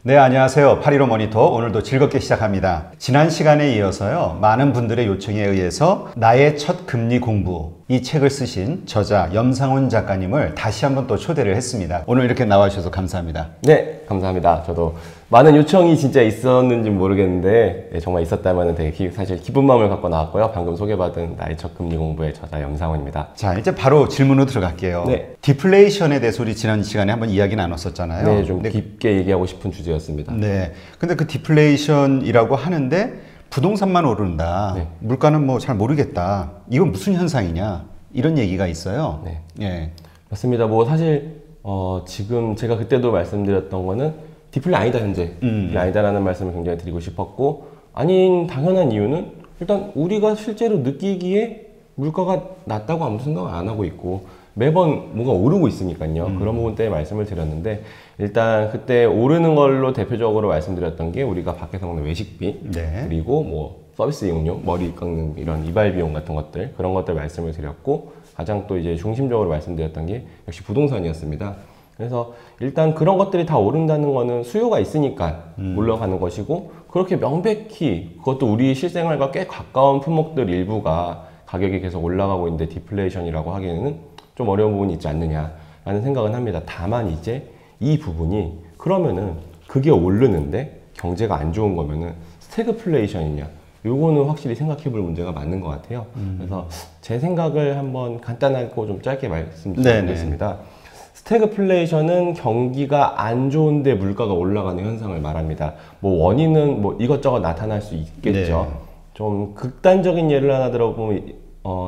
네, 안녕하세요. 815 모니터 오늘도 즐겁게 시작합니다. 지난 시간에 이어서요, 많은 분들의 요청에 의해서 나의 첫 금리 공부, 이 책을 쓰신 저자 염상훈 작가님을 다시 한번 또 초대를 했습니다. 오늘 이렇게 나와주셔서 감사합니다. 네, 감사합니다. 저도 많은 요청이 진짜 있었는지 모르겠는데 정말 있었다면 되게 사실 기쁜 마음을 갖고 나왔고요. 방금 소개받은 나의 첫 금리 공부의 저자 염상훈입니다. 자, 이제 바로 질문으로 들어갈게요. 네. 디플레이션에 대해서 우리 지난 시간에 한번 이야기 나눴었잖아요. 네, 좀 깊게 얘기하고 싶은 주제였습니다. 네. 근데 그 디플레이션이라고 하는데 부동산만 오른다. 네. 물가는 뭐 잘 모르겠다. 이건 무슨 현상이냐? 이런 얘기가 있어요. 네. 예. 맞습니다. 뭐 사실 지금 제가 그때도 말씀드렸던 거는 디플레 아니다 현재. 디플레 아니다라는 말씀을 굉장히 드리고 싶었고, 아닌 당연한 이유는 일단 우리가 실제로 느끼기에 물가가 낮다고 아무 생각 안 하고 있고 매번 뭔가 오르고 있으니까요. 그런 부분 때문에 말씀을 드렸는데, 일단 그때 오르는 걸로 대표적으로 말씀드렸던 게 우리가 밖에서 먹는 외식비, 네. 그리고 뭐 서비스 이용료, 머리 깎는 이런 이발 비용 같은 것들, 그런 것들 말씀을 드렸고, 가장 또 이제 중심적으로 말씀드렸던 게 역시 부동산이었습니다. 그래서 일단 그런 것들이 다 오른다는 거는 수요가 있으니까 올라가는 것이고, 그렇게 명백히 그것도 우리 실생활과 꽤 가까운 품목들 일부가 가격이 계속 올라가고 있는데 디플레이션이라고 하기에는 좀 어려운 부분이 있지 않느냐라는 생각은 합니다. 다만 이제 이 부분이 그러면은 그게 오르는데 경제가 안 좋은 거면은 스태그플레이션이냐, 요거는 확실히 생각해 볼 문제가 맞는 것 같아요. 그래서 제 생각을 한번 간단하고 좀 짧게 말씀드리겠습니다. 스태그플레이션은 경기가 안 좋은데 물가가 올라가는 현상을 말합니다. 뭐 원인은 뭐 이것저것 나타날 수 있겠죠. 네. 좀 극단적인 예를 하나 들어보면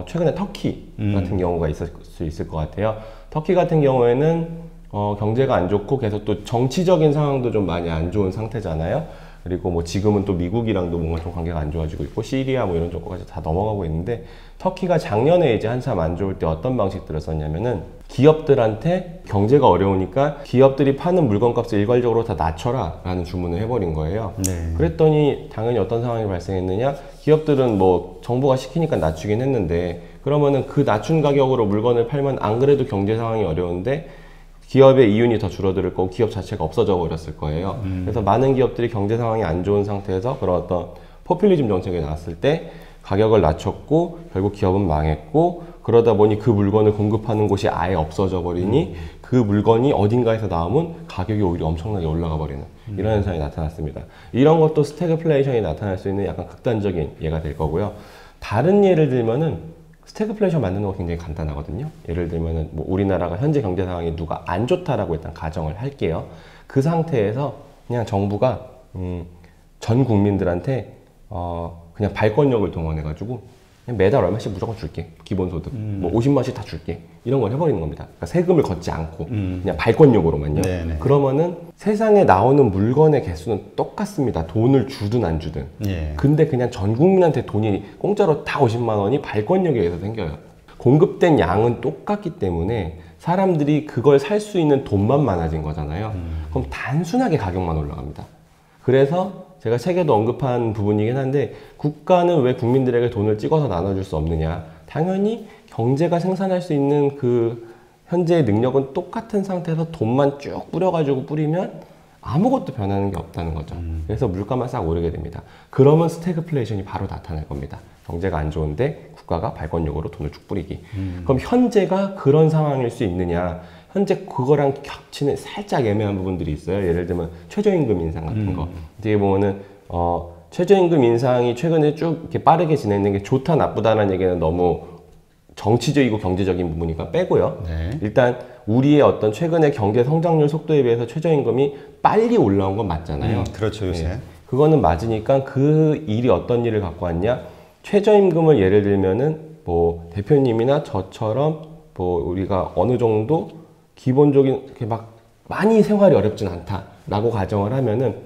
최근에 터키 같은 경우가 있을 수 있을 것 같아요. 터키 같은 경우에는 경제가 안 좋고 계속 또 정치적인 상황도 좀 많이 안 좋은 상태잖아요. 그리고 뭐 지금은 또 미국이랑도 뭔가 좀 관계가 안 좋아지고 있고 시리아 뭐 이런 쪽까지 다 넘어가고 있는데, 터키가 작년에 이제 한참 안 좋을 때 어떤 방식들을 썼냐면은 기업들한테 경제가 어려우니까 기업들이 파는 물건값을 일괄적으로 다 낮춰라 라는 주문을 해버린 거예요. 네. 그랬더니 당연히 어떤 상황이 발생했느냐, 기업들은 뭐 정부가 시키니까 낮추긴 했는데, 그러면은 그 낮춘 가격으로 물건을 팔면 안 그래도 경제 상황이 어려운데 기업의 이윤이 더 줄어들 거고 기업 자체가 없어져 버렸을 거예요. 그래서 많은 기업들이 경제 상황이 안 좋은 상태에서 그런 어떤 포퓰리즘 정책이 나왔을 때 가격을 낮췄고 결국 기업은 망했고, 그러다 보니 그 물건을 공급하는 곳이 아예 없어져 버리니 그 물건이 어딘가에서 나오면 가격이 오히려 엄청나게 올라가 버리는 이런 현상이 나타났습니다. 이런 것도 스태그플레이션이 나타날 수 있는 약간 극단적인 예가 될 거고요. 다른 예를 들면은 스태그플레이션 만드는 거 굉장히 간단하거든요. 예를 들면은 뭐 우리나라가 현재 경제 상황이 누가 안 좋다라고 일단 가정을 할게요. 그 상태에서 그냥 정부가 전 국민들한테 그냥 발권력을 동원해가지고 그냥 매달 얼마씩 무조건 줄게, 기본소득 뭐 50만씩 다 줄게, 이런 걸 해버리는 겁니다. 그러니까 세금을 걷지 않고 그냥 발권력으로만요. 네네. 그러면은 세상에 나오는 물건의 개수는 똑같습니다. 돈을 주든 안 주든. 예. 근데 그냥 전 국민한테 돈이 공짜로 다 50만 원이 발권력에 의해서 생겨요. 공급된 양은 똑같기 때문에 사람들이 그걸 살 수 있는 돈만 많아진 거잖아요. 그럼 단순하게 가격만 올라갑니다. 그래서 제가 책에도 언급한 부분이긴 한데, 국가는 왜 국민들에게 돈을 찍어서 나눠줄 수 없느냐. 당연히 경제가 생산할 수 있는 그 현재의 능력은 똑같은 상태에서 돈만 쭉 뿌려가지고 뿌리면 아무것도 변하는 게 없다는 거죠. 그래서 물가만 싹 오르게 됩니다. 그러면 스태그플레이션이 바로 나타날 겁니다. 경제가 안 좋은데 국가가 발권력으로 돈을 쭉 뿌리기. 그럼 현재가 그런 상황일 수 있느냐. 현재 그거랑 겹치는 살짝 애매한 부분들이 있어요. 예를 들면 최저임금 인상 같은 거. 어떻게 보면은 최저임금 인상이 최근에 쭉 이렇게 빠르게 진행된 게 좋다 나쁘다는 얘기는 너무 정치적이고 경제적인 부분이니까 빼고요. 네. 일단 우리의 어떤 최근의 경제 성장률 속도에 비해서 최저임금이 빨리 올라온 건 맞잖아요. 그렇죠, 요새. 네. 그거는 맞으니까 그 일이 어떤 일을 갖고 왔냐? 최저임금을 예를 들면은 뭐 대표님이나 저처럼 뭐 우리가 어느 정도 기본적인 이렇게 막 많이 생활이 어렵진 않다라고 가정을 하면은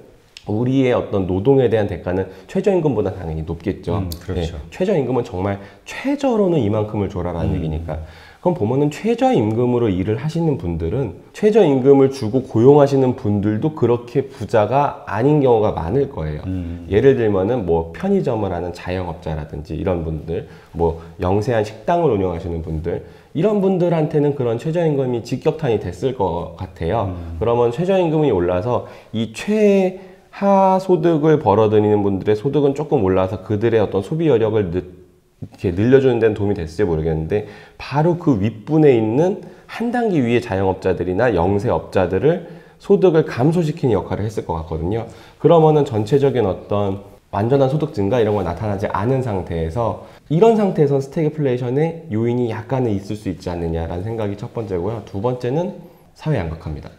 우리의 어떤 노동에 대한 대가는 최저임금보다 당연히 높겠죠. 그렇죠. 네, 최저임금은 정말 최저로는 이만큼을 줘라라는 얘기니까. 그럼 보면은 최저임금으로 일을 하시는 분들은 최저임금을 주고 고용하시는 분들도 그렇게 부자가 아닌 경우가 많을 거예요. 예를 들면은 뭐 편의점을 하는 자영업자라든지 이런 분들, 뭐 영세한 식당을 운영하시는 분들, 이런 분들한테는 그런 최저임금이 직격탄이 됐을 것 같아요. 그러면 최저임금이 올라서 이 최하 소득을 벌어들이는 분들의 소득은 조금 올라서 그들의 어떤 소비 여력을 이렇게 늘려주는 데는 도움이 됐을지 모르겠는데, 바로 그 윗분에 있는 한 단계 위의 자영업자들이나 영세업자들을 소득을 감소시키는 역할을 했을 것 같거든요. 그러면은 전체적인 어떤 완전한 소득 증가 이런 거 나타나지 않은 상태에서, 이런 상태에서 스태그플레이션의 요인이 약간은 있을 수 있지 않느냐라는 생각이 첫 번째고요. 두 번째는 사회 양극화입니다.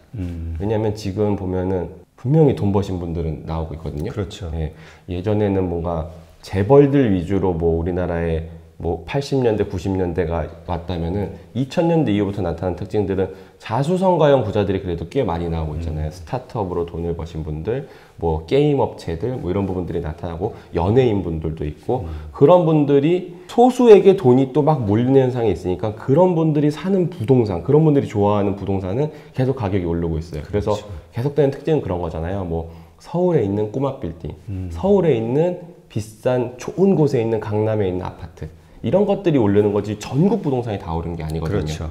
왜냐하면 지금 보면은 분명히 돈 버신 분들은 나오고 있거든요. 그렇죠. 예, 예전에는 뭔가 재벌들 위주로 뭐 우리나라에 뭐 80년대, 90년대가 왔다면은 2000년대 이후부터 나타난 특징들은 자수성가형 부자들이 그래도 꽤 많이 나오고 있잖아요. 스타트업으로 돈을 버신 분들, 뭐 게임 업체들, 뭐 이런 부분들이 나타나고, 연예인 분들도 있고, 그런 분들이 소수에게 돈이 또 막 몰리는 현상이 있으니까 그런 분들이 사는 부동산, 그런 분들이 좋아하는 부동산은 계속 가격이 오르고 있어요. 그래서 그렇죠. 계속되는 특징은 그런 거잖아요. 뭐 서울에 있는 꼬마 빌딩, 서울에 있는 비싼 좋은 곳에 있는 강남에 있는 아파트, 이런 것들이 오르는 거지 전국 부동산이 다 오른 게 아니거든요. 그렇죠.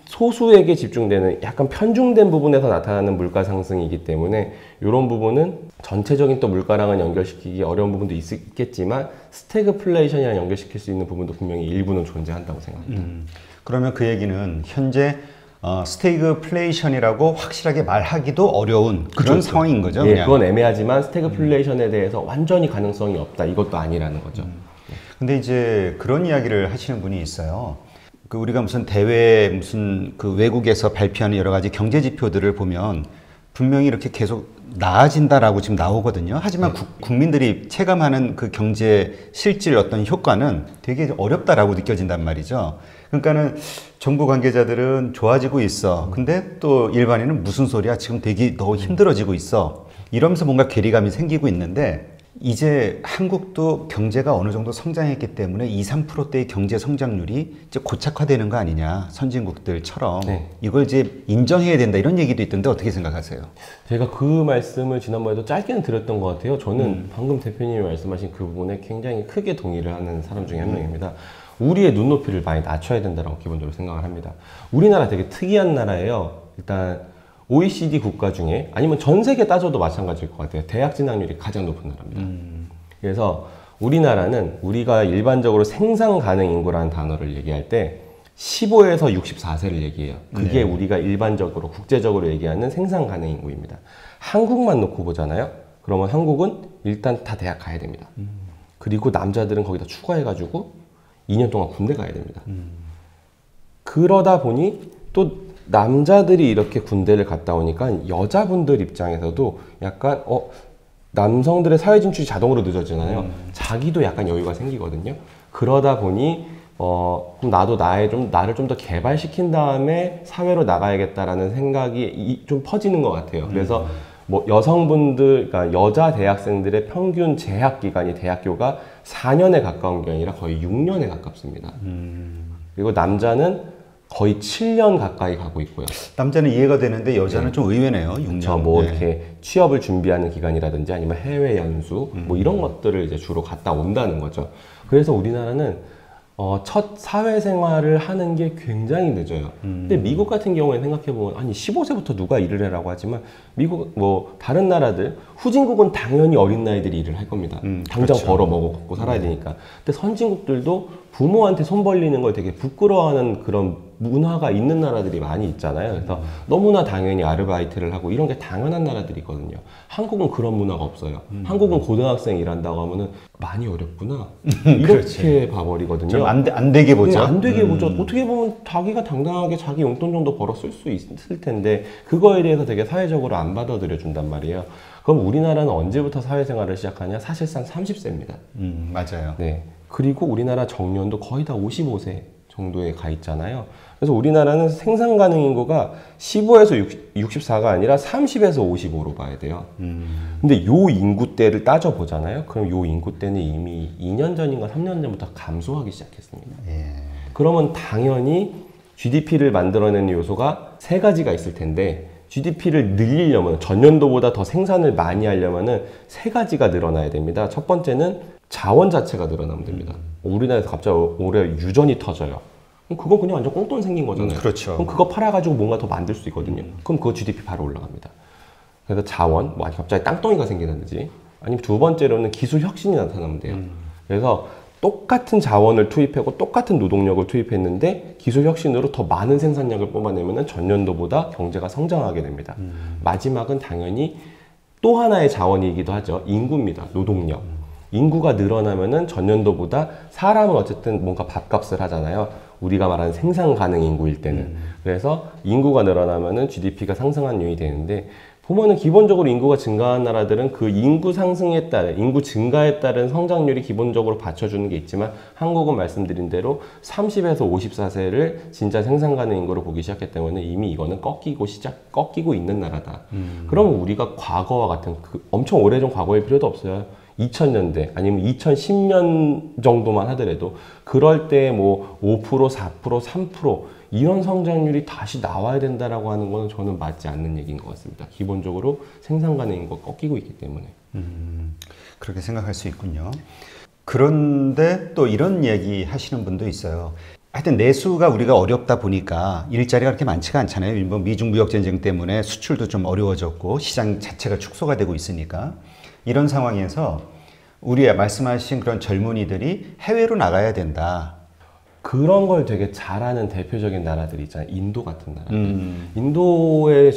소수에게 집중되는 약간 편중된 부분에서 나타나는 물가 상승이기 때문에 이런 부분은 전체적인 또 물가랑은 연결시키기 어려운 부분도 있겠지만 스태그플레이션이랑 연결시킬 수 있는 부분도 분명히 일부는 존재한다고 생각합니다. 그러면 그 얘기는 현재 스태그플레이션이라고 확실하게 말하기도 어려운 그런 상황인 거죠. 예, 그냥. 그건 애매하지만 스태그플레이션에 대해서 완전히 가능성이 없다, 이것도 아니라는 거죠. 근데 이제 그런 이야기를 하시는 분이 있어요. 그 우리가 무슨 대회, 무슨 그 외국에서 발표하는 여러 가지 경제 지표들을 보면 분명히 이렇게 계속 나아진다라고 지금 나오거든요. 하지만 국민들이 체감하는 그 경제 실질 어떤 효과는 되게 어렵다라고 느껴진단 말이죠. 그러니까는 정부 관계자들은 좋아지고 있어. 근데 또 일반인은 무슨 소리야? 지금 되게 더 힘들어지고 있어. 이러면서 뭔가 괴리감이 생기고 있는데, 이제 한국도 경제가 어느 정도 성장했기 때문에 2, 3%대의 경제 성장률이 이제 고착화되는 거 아니냐, 선진국들처럼. 네. 이걸 이제 인정해야 된다, 이런 얘기도 있던데 어떻게 생각하세요? 제가 그 말씀을 지난번에도 짧게는 드렸던 것 같아요. 저는 방금 대표님이 말씀하신 그 부분에 굉장히 크게 동의를 하는 사람 중에 한 명입니다. 우리의 눈높이를 많이 낮춰야 된다고 기본적으로 생각을 합니다. 우리나라 되게 특이한 나라예요. 일단 OECD 국가 중에, 아니면 전 세계 따져도 마찬가지일 것 같아요. 대학 진학률이 가장 높은 나라입니다. 그래서 우리나라는 우리가 일반적으로 생산 가능 인구라는 단어를 얘기할 때 15에서 64세를 얘기해요. 그게 우리가 일반적으로 국제적으로 얘기하는 생산 가능 인구입니다. 한국만 놓고 보잖아요. 그러면 한국은 일단 다 대학 가야 됩니다. 그리고 남자들은 거기다 추가해가지고 2년 동안 군대 가야 됩니다. 그러다 보니 또 남자들이 이렇게 군대를 갔다 오니까 여자분들 입장에서도 약간 남성들의 사회 진출이 자동으로 늦어지잖아요. 자기도 약간 여유가 생기거든요. 그러다 보니 그럼 나도 나를 좀 더 개발시킨 다음에 사회로 나가야겠다라는 생각이 좀 퍼지는 것 같아요. 그래서 뭐 여성분들, 그러니까 여자 대학생들의 평균 재학 기간이 대학교가 4년에 가까운 게 아니라 거의 6년에 가깝습니다. 그리고 남자는 거의 7년 가까이 가고 있고요. 남자는 이해가 되는데 여자는 좀 의외네요. 6년. 뭐 이렇게 취업을 준비하는 기간이라든지 아니면 해외 연수 뭐 이런 것들을 이제 주로 갔다 온다는 거죠. 그래서 우리나라는 첫 사회생활을 하는 게 굉장히 늦어요. 근데 미국 같은 경우에 생각해보면, 아니 15세부터 누가 일을 해라고 하지만, 미국 뭐 다른 나라들, 후진국은 당연히 어린 나이들이 일을 할 겁니다. 당장 그렇죠. 벌어 먹고 살아야 되니까. 근데 선진국들도 부모한테 손 벌리는 걸 되게 부끄러워하는 그런 문화가 있는 나라들이 많이 있잖아요. 그래서 너무나 당연히 아르바이트를 하고 이런 게 당연한 나라들이 있거든요. 한국은 그런 문화가 없어요. 한국은 고등학생 일한다고 하면은 많이 어렵구나, 이렇게 봐버리거든요. 좀 안 되게 보죠. 안 되게 보죠. 어떻게 보면 자기가 당당하게 자기 용돈 정도 벌어 쓸 수 있을 텐데 그거에 대해서 되게 사회적으로 안 받아들여 준단 말이에요. 그럼 우리나라는 언제부터 사회생활을 시작하냐? 사실상 30세입니다. 맞아요. 네. 그리고 우리나라 정년도 거의 다 55세 정도에 가 있잖아요. 그래서 우리나라는 생산 가능 인구가 15에서 64가 아니라 30에서 55로 봐야 돼요. 근데 요 인구대를 따져보잖아요. 그럼 요 인구대는 이미 2년 전인가 3년 전부터 감소하기 시작했습니다. 예. 그러면 당연히 GDP를 만들어내는 요소가 세 가지가 있을 텐데, GDP를 늘리려면, 전년도보다 더 생산을 많이 하려면은 세 가지가 늘어나야 됩니다. 첫 번째는 자원 자체가 늘어나면 됩니다. 우리나라에서 갑자기 올해 유전이 터져요. 그럼 그건 그냥 완전 꽁돈 생긴 거잖아요. 그렇죠. 그럼 그거 팔아가지고 뭔가 더 만들 수 있거든요. 그럼 그거 GDP 바로 올라갑니다. 그래서 자원, 뭐 갑자기 땅덩이가 생기는지, 아니면 두 번째로는 기술 혁신이 나타나면 돼요. 그래서 똑같은 자원을 투입하고 똑같은 노동력을 투입했는데 기술 혁신으로 더 많은 생산량을 뽑아내면 전년도보다 경제가 성장하게 됩니다. 마지막은 당연히 또 하나의 자원이기도 하죠. 인구입니다. 노동력. 인구가 늘어나면은 전년도보다 사람은 어쨌든 뭔가 밥값을 하잖아요. 우리가 말하는 생산 가능 인구일 때는. 그래서 인구가 늘어나면은 GDP가 상승한 요인이 되는데, 보면은 기본적으로 인구가 증가한 나라들은 그 인구 상승에 따른, 인구 증가에 따른 성장률이 기본적으로 받쳐주는 게 있지만, 한국은 말씀드린 대로 30에서 54세를 진짜 생산 가능 인구로 보기 시작했기 때문에 이미 이거는 꺾이고 있는 나라다. 그러면 우리가 과거와 같은 엄청 오래전 과거일 필요도 없어요. 2000년대 아니면 2010년 정도만 하더라도 그럴 때 뭐 5%, 4%, 3% 이런 성장률이 다시 나와야 된다라고 하는 거는 저는 맞지 않는 얘기인 것 같습니다. 기본적으로 생산 가능 인구가 꺾이고 있기 때문에. 그렇게 생각할 수 있군요. 그런데 또 이런 얘기 하시는 분도 있어요. 하여튼 내수가 우리가 어렵다 보니까 일자리가 그렇게 많지가 않잖아요. 뭐 미중 무역 전쟁 때문에 수출도 좀 어려워졌고 시장 자체가 축소가 되고 있으니까 이런 상황에서 우리 말씀하신 그런 젊은이들이 해외로 나가야 된다. 그런 걸 되게 잘하는 대표적인 나라들이 있잖아요. 인도 같은 나라들. 인도의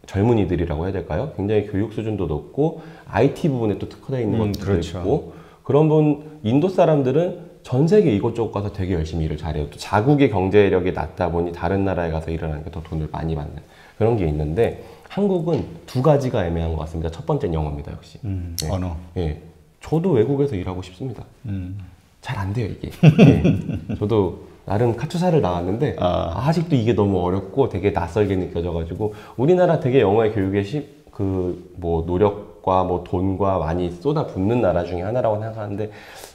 젊은이들이라고 해야 될까요? 굉장히 교육 수준도 높고 IT 부분에 또 특화되어 있는 것들도 그렇죠. 있고, 그런 인도 사람들은 전 세계 이곳저곳 가서 되게 열심히 일을 잘해요. 또 자국의 경제력이 낮다 보니 다른 나라에 가서 일을 하니까 더 돈을 많이 받는 그런 게 있는데, 한국은 두 가지가 애매한 것 같습니다. 첫 번째는 영어입니다, 역시. 네. 언어. 예. 저도 외국에서 일하고 싶습니다. 잘 안 돼요, 이게. 예. 저도 나름 카투사를 나왔는데, 아직도 이게 너무 어렵고 되게 낯설게 느껴져가지고, 우리나라 되게 영어의 교육에 노력과 뭐 돈과 많이 쏟아붓는 나라 중에 하나라고 생각하는데,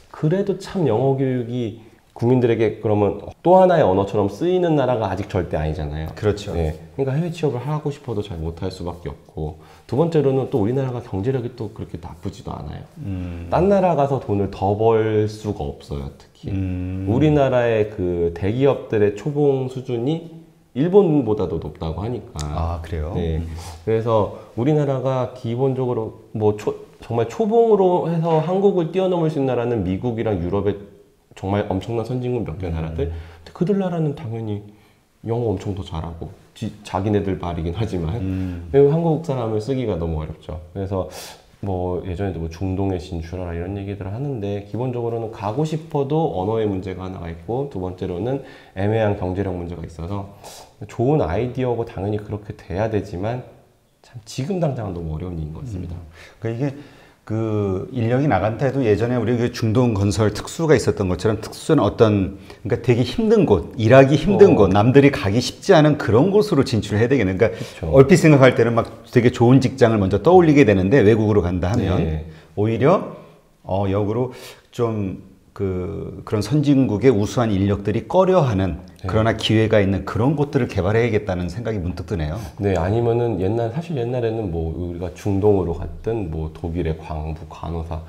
그래도 참 영어 교육이 국민들에게 그러면 또 하나의 언어처럼 쓰이는 나라가 아직 절대 아니잖아요. 그렇죠. 네. 그러니까 해외 취업을 하고 싶어도 잘 못할 수밖에 없고, 두 번째로는 또 우리나라가 경제력이 또 그렇게 나쁘지도 않아요. 딴 나라 가서 돈을 더 벌 수가 없어요, 특히. 우리나라의 그 대기업들의 초봉 수준이 일본보다도 높다고 하니까. 아, 그래요? 네. 그래서 우리나라가 기본적으로 정말 초봉으로 해서 한국을 뛰어넘을 수 있는 나라는 미국이랑 유럽의 정말 엄청난 선진국 몇 개 나라들. 근데 그들 나라는 당연히 영어 엄청 더 잘하고 자기네들 말이긴 하지만 한국 사람을 쓰기가 너무 어렵죠. 그래서 뭐 예전에도 뭐 중동에 진출하라 이런 얘기들을 하는데, 기본적으로는 가고 싶어도 언어의 문제가 하나가 있고, 두 번째로는 애매한 경제력 문제가 있어서 좋은 아이디어고 당연히 그렇게 돼야 되지만 참 지금 당장은 너무 어려운 일인 것 같습니다. 그러니까 이게 그 인력이 나간다 해도 예전에 우리 그 중동 건설 특수가 있었던 것처럼 특수는 그러니까 되게 힘든 곳, 일하기 힘든 곳, 남들이 가기 쉽지 않은 그런 곳으로 진출해야 되겠네. 그러니까 그쵸. 얼핏 생각할 때는 막 되게 좋은 직장을 먼저 떠올리게 되는데, 외국으로 간다 하면 네. 오히려 역으로 좀 그런 선진국의 우수한 인력들이 꺼려하는, 그러나 기회가 있는 그런 곳들을 개발해야겠다는 생각이 문득 드네요. 네, 아니면은 사실 옛날에는 뭐 우리가 중동으로 갔든 뭐 독일의 광부, 간호사,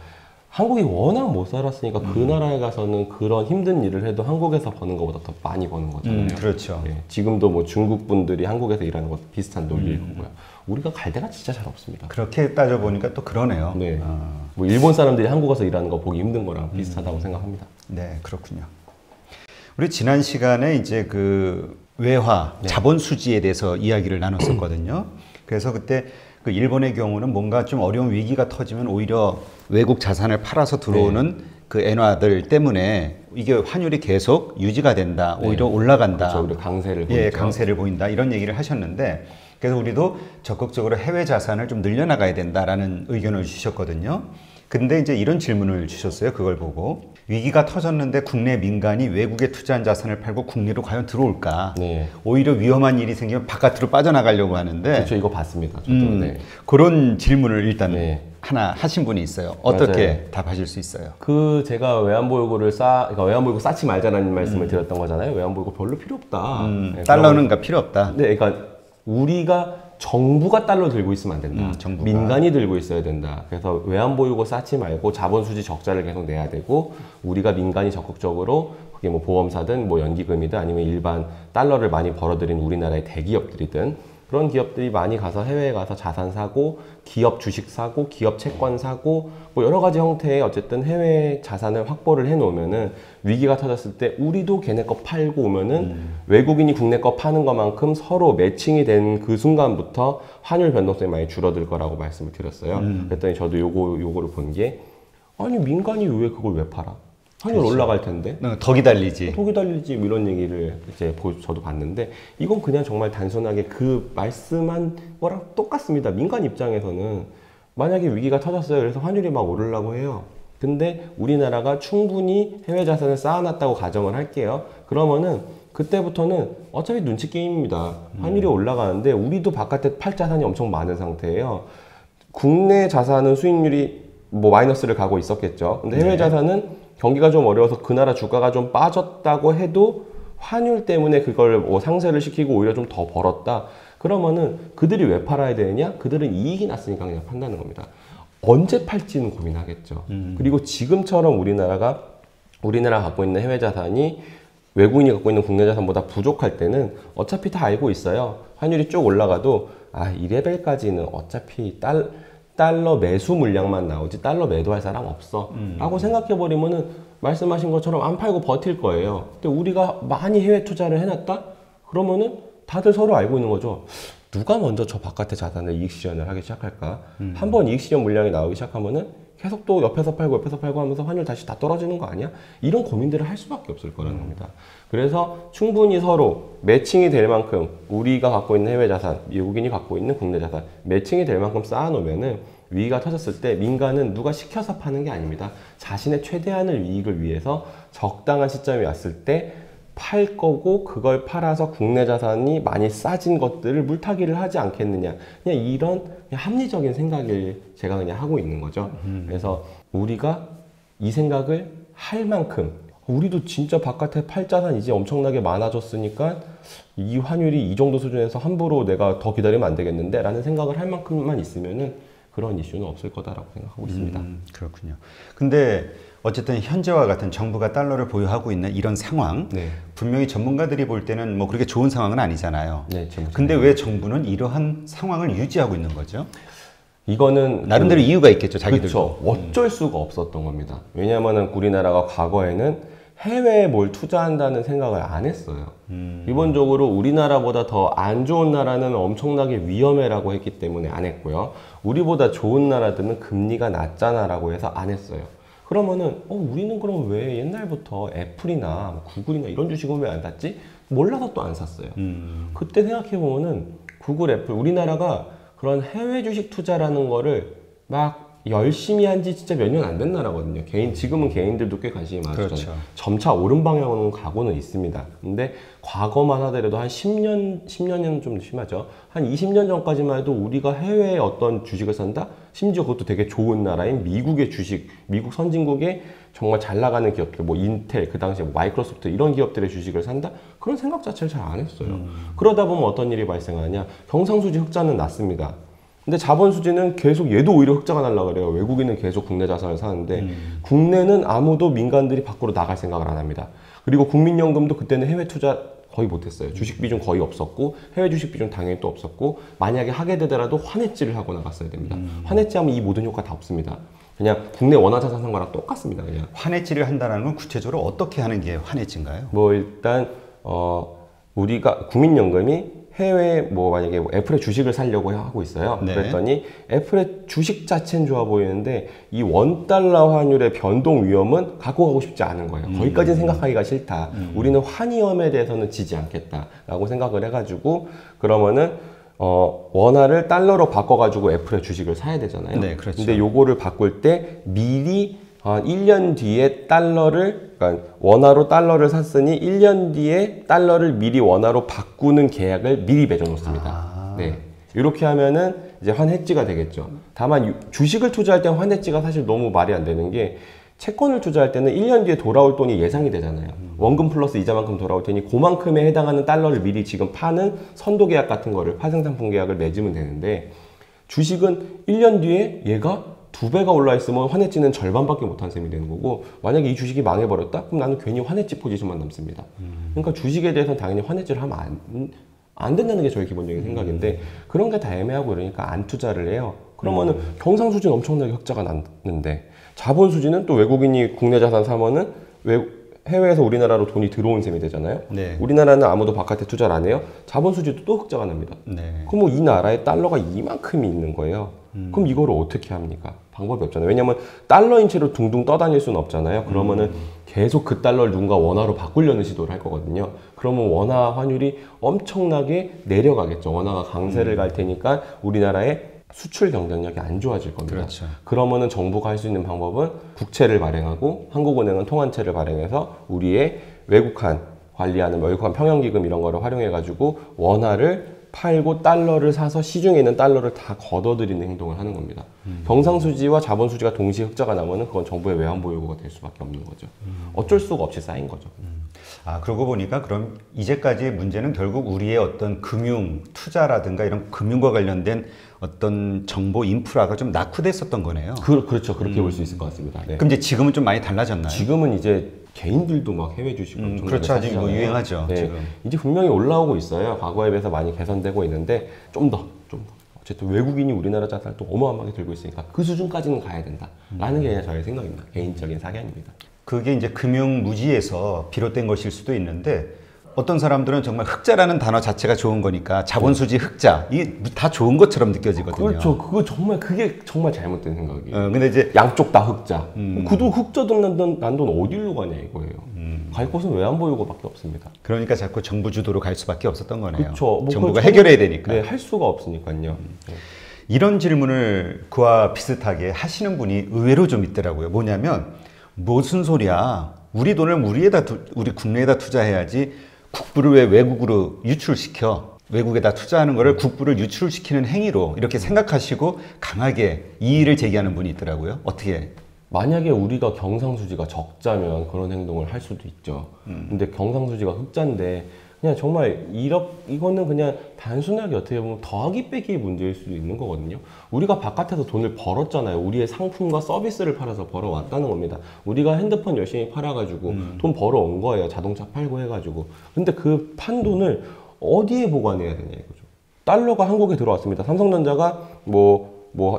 한국이 워낙 못 살았으니까 그 나라에 가서는 그런 힘든 일을 해도 한국에서 버는 것보다 더 많이 버는 거잖아요. 그렇죠. 네, 지금도 뭐 중국 분들이 한국에서 일하는 것도 비슷한 논리일 거고요. 우리가 갈 데가 진짜 잘 없습니다. 그렇게 따져보니까 또 그러네요. 네. 뭐 일본 사람들이 한국 가서 일하는 거 보기 힘든 거랑 비슷하다고 생각합니다. 네, 그렇군요. 우리 지난 시간에 이제 그 외화, 자본 수지에 대해서 이야기를 나눴었거든요. 그래서 그때 그 일본의 경우는 뭔가 좀 어려운 위기가 터지면 오히려 외국 자산을 팔아서 들어오는 그 엔화들 때문에 이게 환율이 계속 유지가 된다, 오히려 올라간다. 그렇죠. 오히려 강세를 보이죠. 예, 강세를 보인다, 이런 얘기를 하셨는데, 그래서 우리도 적극적으로 해외 자산을 좀 늘려나가야 된다라는 의견을 주셨거든요. 근데 이제 이런 질문을 주셨어요. 그걸 보고 위기가 터졌는데 국내 민간이 외국에 투자한 자산을 팔고 국내로 과연 들어올까? 네. 오히려 위험한 일이 생기면 바깥으로 빠져나가려고 하는데, 그렇죠. 이거 봤습니다. 저도. 네. 그런 질문을 일단 네. 하나 하신 분이 있어요. 어떻게 맞아요. 답하실 수 있어요? 제가 외환보유고를 그러니까 외환보유고 쌓지 말자는 말씀을 드렸던 거잖아요. 외환보유고 별로 필요 없다. 네, 달러는 필요 없다. 네, 그러니까 우리가 정부가 달러 들고 있으면 안 된다. 정부가. 민간이 들고 있어야 된다. 그래서 외환보유고 쌓지 말고 자본수지 적자를 계속 내야 되고, 우리가 민간이 적극적으로 그게 뭐 보험사든 뭐 연기금이든 아니면 일반 달러를 많이 벌어들인 우리나라의 대기업들이든 그런 기업들이 많이 가서 해외에 가서 자산 사고 기업 주식 사고 기업 채권 사고 뭐 여러 가지 형태의 어쨌든 해외 자산을 확보를 해 놓으면은 위기가 터졌을 때 우리도 걔네 거 팔고 오면은 외국인이 국내 거 파는 것만큼 서로 매칭이 된 그 순간부터 환율 변동성이 많이 줄어들 거라고 말씀을 드렸어요. 그랬더니 저도 요거를 본 게 아니 민간이 왜 그걸 왜 팔아? 환율 그렇죠. 올라갈 텐데. 더 기다리지. 톡이 달리지 이런 얘기를 이제 저도 봤는데 이건 그냥 정말 단순하게 그 말씀한 거랑 똑같습니다. 민간 입장에서는 만약에 위기가 터졌어요. 그래서 환율이 막 오르려고 해요. 근데 우리나라가 충분히 해외 자산을 쌓아놨다고 가정을 할게요. 그러면은 그때부터는 어차피 눈치 게임입니다. 환율이 올라가는데 우리도 바깥에 팔 자산이 엄청 많은 상태예요. 국내 자산은 수익률이 뭐 마이너스를 가고 있었겠죠. 근데 해외 자산은 경기가 좀 어려워서 그 나라 주가가 좀 빠졌다고 해도 환율 때문에 그걸 뭐 상쇄를 시키고 오히려 좀 더 벌었다. 그러면은 그들이 왜 팔아야 되느냐? 그들은 이익이 났으니까 그냥 판다는 겁니다. 언제 팔지는 고민하겠죠. 그리고 지금처럼 우리나라가 갖고 있는 해외 자산이 외국인이 갖고 있는 국내 자산보다 부족할 때는 어차피 다 알고 있어요. 환율이 쭉 올라가도 이 레벨까지는 어차피 달러 매수 물량만 나오지 달러 매도할 사람 없어 라고 생각해버리면은 말씀하신 것처럼 안 팔고 버틸 거예요. 근데 우리가 많이 해외 투자를 해놨다? 그러면은 다들 서로 알고 있는 거죠. 누가 먼저 저 바깥의 자산을 이익 실현을 하기 시작할까? 한번 이익 실현 물량이 나오기 시작하면은 계속 또 옆에서 팔고 하면서 환율 다시 다 떨어지는 거 아니야? 이런 고민들을 할 수밖에 없을 거라는 겁니다. 그래서 충분히 서로 매칭이 될 만큼 우리가 갖고 있는 해외 자산, 외국인이 갖고 있는 국내 자산 매칭이 될 만큼 쌓아놓으면은 위기가 터졌을 때 민간은 누가 시켜서 파는 게 아닙니다. 자신의 최대한의 이익을 위해서 적당한 시점이 왔을 때 팔 거고 그걸 팔아서 국내 자산이 많이 싸진 것들을 물타기를 하지 않겠느냐. 그냥 이런 합리적인 생각을 제가 그냥 하고 있는 거죠. 그래서 우리가 이 생각을 할 만큼 우리도 진짜 바깥에 팔 자산 이제 엄청나게 많아졌으니까 이 환율이 이 정도 수준에서 함부로 내가 더 기다리면 안 되겠는데 라는 생각을 할 만큼만 있으면은 그런 이슈는 없을 거다라고 생각하고 있습니다. 그렇군요. 근데 어쨌든 현재와 같은 정부가 달러를 보유하고 있는 이런 상황, 분명히 전문가들이 볼 때는 뭐 그렇게 좋은 상황은 아니잖아요. 근데 왜 정부는 이러한 상황을 유지하고 있는 거죠? 이거는 나름대로 이유가 있겠죠, 자기들도. 그렇죠. 어쩔 수가 없었던 겁니다. 왜냐하면 우리나라가 과거에는 해외에 뭘 투자한다는 생각을 안 했어요. 기본적으로 우리나라보다 더 안 좋은 나라는 엄청나게 위험해라고 했기 때문에 안 했고요. 우리보다 좋은 나라들은 금리가 낮잖아 라고 해서 안 했어요. 그러면은 우리는 그럼 왜 옛날부터 애플이나 구글이나 이런 주식은 왜 안 샀지? 몰라서 또 안 샀어요. 그때 생각해보면은 구글, 애플, 우리나라가 그런 해외 주식 투자라는 거를 막 열심히 한 지 진짜 몇 년 안 된 나라거든요. 지금은 개인들도 꽤 관심이 많죠. 그렇죠. 점차 옳은 방향으로 가고는 있습니다. 근데 과거만 하더라도 한 10년은 좀 심하죠. 한 20년 전까지만 해도 우리가 해외에 어떤 주식을 산다? 심지어 그것도 되게 좋은 나라인 미국의 주식, 미국 선진국의 정말 잘 나가는 기업들, 뭐 인텔, 그 당시에 뭐 마이크로소프트 이런 기업들의 주식을 산다? 그런 생각 자체를 잘 안 했어요. 그러다 보면 어떤 일이 발생하냐? 경상수지 흑자는 났습니다. 근데 자본 수지는 계속 얘도 오히려 흑자가 날라 그래요. 외국인은 계속 국내 자산을 사는데 국내는 아무도 민간들이 밖으로 나갈 생각을 안 합니다. 그리고 국민연금도 그때는 해외 투자 거의 못했어요. 주식 비중 거의 없었고 해외 주식 비중 당연히 또 없었고 만약에 하게 되더라도 환해지를 하고 나갔어야 됩니다. 환해지하면 이 모든 효과 다 없습니다. 그냥 국내 원화 자산 산 거랑 똑같습니다. 그냥 환해지를 한다는 건 구체적으로 어떻게 하는 게 환해지인가요? 뭐 일단 우리가 국민연금이 해외 만약에 애플의 주식을 사려고 하고 있어요. 그랬더니 애플의 주식 자체는 좋아 보이는데 이 $1 환율의 변동 위험은 갖고 가고 싶지 않은 거예요. 거기까지는 생각하기가 싫다. 우리는 환위험에 대해서는 지지 않겠다라고 생각을 해가지고 그러면은 원화를 달러로 바꿔가지고 애플의 주식을 사야 되잖아요. 네, 그렇죠. 근데 요거를 바꿀 때 미리 1년 뒤에 그러니까 원화로 달러를 샀으니 1년 뒤에 달러를 미리 원화로 바꾸는 계약을 미리 맺어놓습니다. 네. 이렇게 하면은 이제 환해지가 되겠죠. 다만 주식을 투자할 때는 환해지가 사실 너무 말이 안 되는 게 채권을 투자할 때는 1년 뒤에 돌아올 돈이 예상이 되잖아요. 원금 플러스 이자만큼 돌아올 테니 그만큼에 해당하는 달러를 미리 지금 파는 선도 계약 같은 거를 파생상품 계약을 맺으면 되는데 주식은 1년 뒤에 얘가 2배가 올라 있으면 환해지는 절반밖에 못한 셈이 되는 거고, 만약에 이 주식이 망해버렸다? 그럼 나는 괜히 환해지 포지션만 남습니다. 그러니까 주식에 대해서는 당연히 환해지를 하면 안 된다는 게 저의 기본적인 생각인데, 그런 게 다 애매하고 이러니까 안 투자를 해요. 그러면은 경상수지는 엄청나게 흑자가 났는데, 자본수지는 또 외국인이 국내 자산 사면은 해외에서 우리나라로 돈이 들어온 셈이 되잖아요. 네. 우리나라는 아무도 바깥에 투자를 안 해요. 자본수지도 또 흑자가 납니다. 네. 그럼 뭐 이 나라에 달러가 이만큼이 있는 거예요. 그럼 이거를 어떻게 합니까? 방법이 없잖아요. 왜냐면 달러인 채로 둥둥 떠다닐 수는 없잖아요. 그러면은 계속 그 달러를 누군가 원화로 바꾸려는 시도를 할 거거든요. 그러면 원화 환율이 엄청나게 내려가겠죠. 원화가 강세를 갈 테니까 우리나라의 수출 경쟁력이 안 좋아질 겁니다. 그렇죠. 그러면은 정부가 할 수 있는 방법은 국채를 발행하고, 한국은행은 통환채를 발행해서 우리의 외국한 관리하는 외국한 평형기금 이런 거를 활용해가지고 원화를 팔고 달러를 사서 시중에 있는 달러를 다 걷어들이는 행동을 하는 겁니다. 경상수지와 자본수지가 동시에 흑자가 나면은 그건 정부의 외환보유고가 될 수밖에 없는 거죠. 어쩔 수가 없이 쌓인 거죠. 아, 그러고 보니까 그럼 이제까지의 문제는 결국 우리의 어떤 금융, 투자라든가 이런 금융과 관련된 어떤 정보 인프라가 좀 낙후됐었던 거네요. 그렇죠. 그렇게 볼 수 있을 것 같습니다. 네. 그럼 이제 지금은 좀 많이 달라졌나요? 지금은 이제 개인들도 막 해외 주식을 그렇죠. 아직 뭐 유행하죠. 네. 지금. 이제 분명히 올라오고 있어요. 과거에 비해서 많이 개선되고 있는데 좀 더. 어쨌든 외국인이 우리나라 자산을 또 어마어마하게 들고 있으니까 그 수준까지는 가야 된다라는 게 그냥 저의 생각입니다. 개인적인 사견입니다. 그게 이제 금융 무지에서 비롯된 것일 수도 있는데, 어떤 사람들은 정말 흑자라는 단어 자체가 좋은 거니까 자본수지 흑자 이게 다 좋은 것처럼 느껴지거든요. 그렇죠. 그게 정말 잘못된 생각이에요. 근데 이제 양쪽 다 흑자. 그도 흑자 난 돈 어디로 가냐 이거예요. 갈 곳은 외환보유고밖에 없습니다. 그러니까 자꾸 정부 주도로 갈 수밖에 없었던 거네요. 그렇죠. 정부가 해결해야 되니까. 네, 할 수가 없으니까요. 네. 이런 질문을 그와 비슷하게 하시는 분이 의외로 좀 있더라고요. 뭐냐면 무슨 소리야? 우리 돈을 우리 국내에다 투자해야지 국부를 왜 외국으로 유출시켜? 외국에다 투자하는 거를 국부를 유출시키는 행위로 이렇게 생각하시고 강하게 이의를 제기하는 분이 있더라고요. 어떻게? 만약에 우리가 경상수지가 적자면 그런 행동을 할 수도 있죠. 근데 경상수지가 흑자인데 그냥 정말 이거는 그냥 단순하게 어떻게 보면 더하기 빼기의 문제일 수도 있는 거거든요. 우리가 바깥에서 돈을 벌었잖아요. 우리의 상품과 서비스를 팔아서 벌어왔다는 겁니다. 우리가 핸드폰 열심히 팔아가지고 돈 벌어온 거예요. 자동차 팔고 해가지고. 근데 그 판 돈을 어디에 보관해야 되냐 이거죠. 달러가 한국에 들어왔습니다. 삼성전자가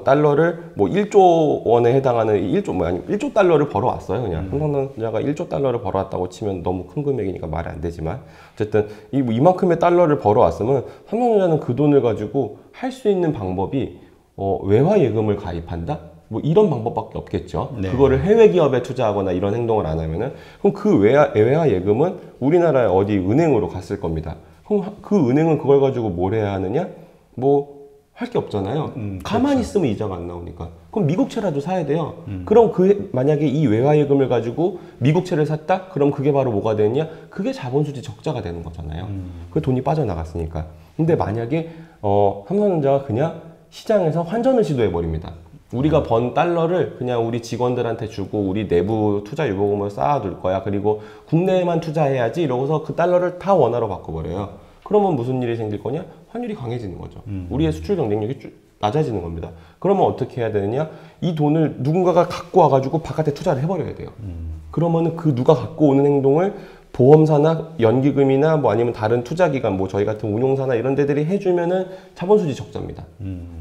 달러를 1조 원에 해당하는 1조 달러를 벌어왔어요. 그냥 삼성전자가 1조 달러를 벌어왔다고 치면 너무 큰 금액이니까 말이 안 되지만, 어쨌든 이만큼의 달러를 벌어왔으면 삼성전자는 그 돈을 가지고 할 수 있는 방법이 외화 예금을 가입한다? 이런 방법밖에 없겠죠. 네. 그거를 해외 기업에 투자하거나 이런 행동을 안 하면은, 그럼 그 외화 예금은 우리나라의 어디 은행으로 갔을 겁니다. 그럼 그 은행은 그걸 가지고 뭘 해야 하느냐? 할 게 없잖아요. 가만히 그렇죠. 있으면 이자가 안 나오니까. 그럼 미국채라도 사야 돼요. 그럼 만약에 이 외화예금을 가지고 미국채를 샀다? 그럼 그게 바로 뭐가 되느냐? 그게 자본수지 적자가 되는 거잖아요. 그 돈이 빠져나갔으니까. 근데 만약에 삼성전자가 그냥 시장에서 환전을 시도해버립니다. 우리가 번 달러를 그냥 우리 직원들한테 주고 우리 내부 투자 유보금을 쌓아둘 거야. 그리고 국내에만 투자해야지 이러고서 그 달러를 다 원화로 바꿔버려요. 그러면 무슨 일이 생길 거냐? 환율이 강해지는 거죠. 우리의 수출 경쟁력이 낮아지는 겁니다. 그러면 어떻게 해야 되느냐? 이 돈을 누군가가 갖고 와가지고 바깥에 투자를 해버려야 돼요. 그러면은 그 누가 갖고 오는 행동을 보험사나 연기금이나 아니면 다른 투자기관, 저희 같은 운용사나 이런 데들이 해주면은 자본수지 적자입니다.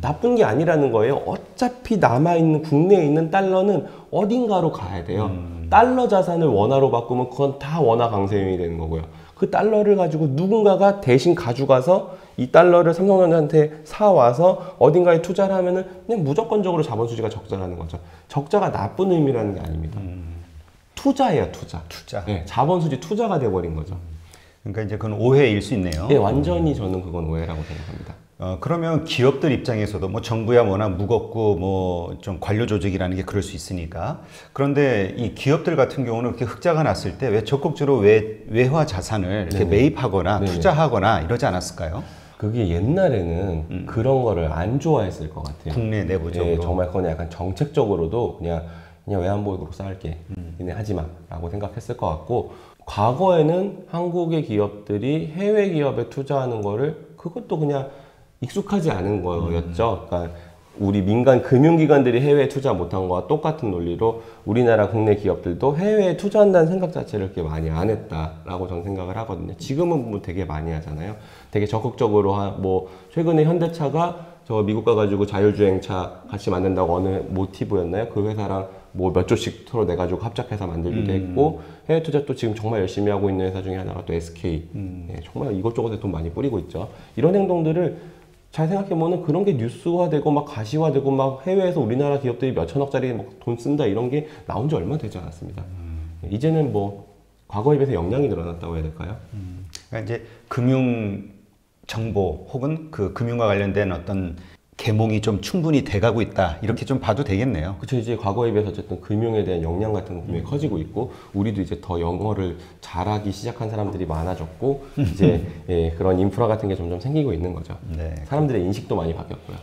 나쁜 게 아니라는 거예요. 어차피 남아있는, 국내에 있는 달러는 어딘가로 가야 돼요. 달러 자산을 원화로 바꾸면 그건 다 원화 강세용이 되는 거고요. 그 달러를 가지고 누군가가 대신 가져가서 이 달러를 삼성전자한테 사와서 어딘가에 투자를 하면은 그냥 무조건적으로 자본수지가 적자라는 거죠. 적자가 나쁜 의미라는 게 아닙니다. 투자예요, 투자. 네, 자본수지 투자가 돼버린 거죠. 그러니까 이제 그건 오해일 수 있네요. 네, 완전히 저는 그건 오해라고 생각합니다. 그러면 기업들 입장에서도 정부야 워낙 무겁고 좀 관료 조직이라는 게 그럴 수 있으니까, 그런데 이 기업들 같은 경우는 그렇게 흑자가 났을 때 왜 적극적으로 외화 자산을 이렇게 매입하거나 투자하거나 이러지 않았을까요? 그게 옛날에는 그런 거를 안 좋아했을 것 같아요. 국내 내부적으로. 네, 정말 그건 약간 정책적으로도 그냥 외환보유고로 쌓을게. 니네 하지 마. 라고 생각했을 것 같고, 과거에는 한국의 기업들이 해외 기업에 투자하는 거를 그것도 그냥 익숙하지 않은 거였죠. 그러니까 우리 민간 금융기관들이 해외에 투자 못한 거와 똑같은 논리로 우리나라 국내 기업들도 해외에 투자한다는 생각 자체를 그렇게 많이 안 했다라고 저는 생각을 하거든요. 지금은 뭐 되게 많이 하잖아요. 되게 적극적으로 뭐 최근에 현대차가 저 미국 가가지고 자율주행차 같이 만든다고 어느 모티브였나요? 그 회사랑 뭐 몇 조씩 서로 내가지고 합작해서 만들기도 했고, 해외 투자 또 지금 정말 열심히 하고 있는 회사 중에 하나가 또 SK. 네, 정말 이것저것에 돈 많이 뿌리고 있죠. 이런 행동들을 잘 생각해보면 그런 게 뉴스화되고 막 가시화되고 막 해외에서 우리나라 기업들이 몇 천억짜리 돈 쓴다 이런 게 나온 지 얼마 되지 않았습니다. 이제는 뭐 과거에 비해서 역량이 늘어났다고 해야 될까요? 그러니까 이제 금융 정보 혹은 그 금융과 관련된 어떤 계몽이 좀 충분히 돼가고 있다 이렇게 좀 봐도 되겠네요. 그렇죠. 이제 과거에 비해서 어쨌든 금융에 대한 역량 같은 건 분명히 커지고 있고, 우리도 이제 더 영어를 잘하기 시작한 사람들이 많아졌고, 이제 예, 그런 인프라 같은 게 점점 생기고 있는 거죠. 네. 사람들의 인식도 많이 바뀌었고요.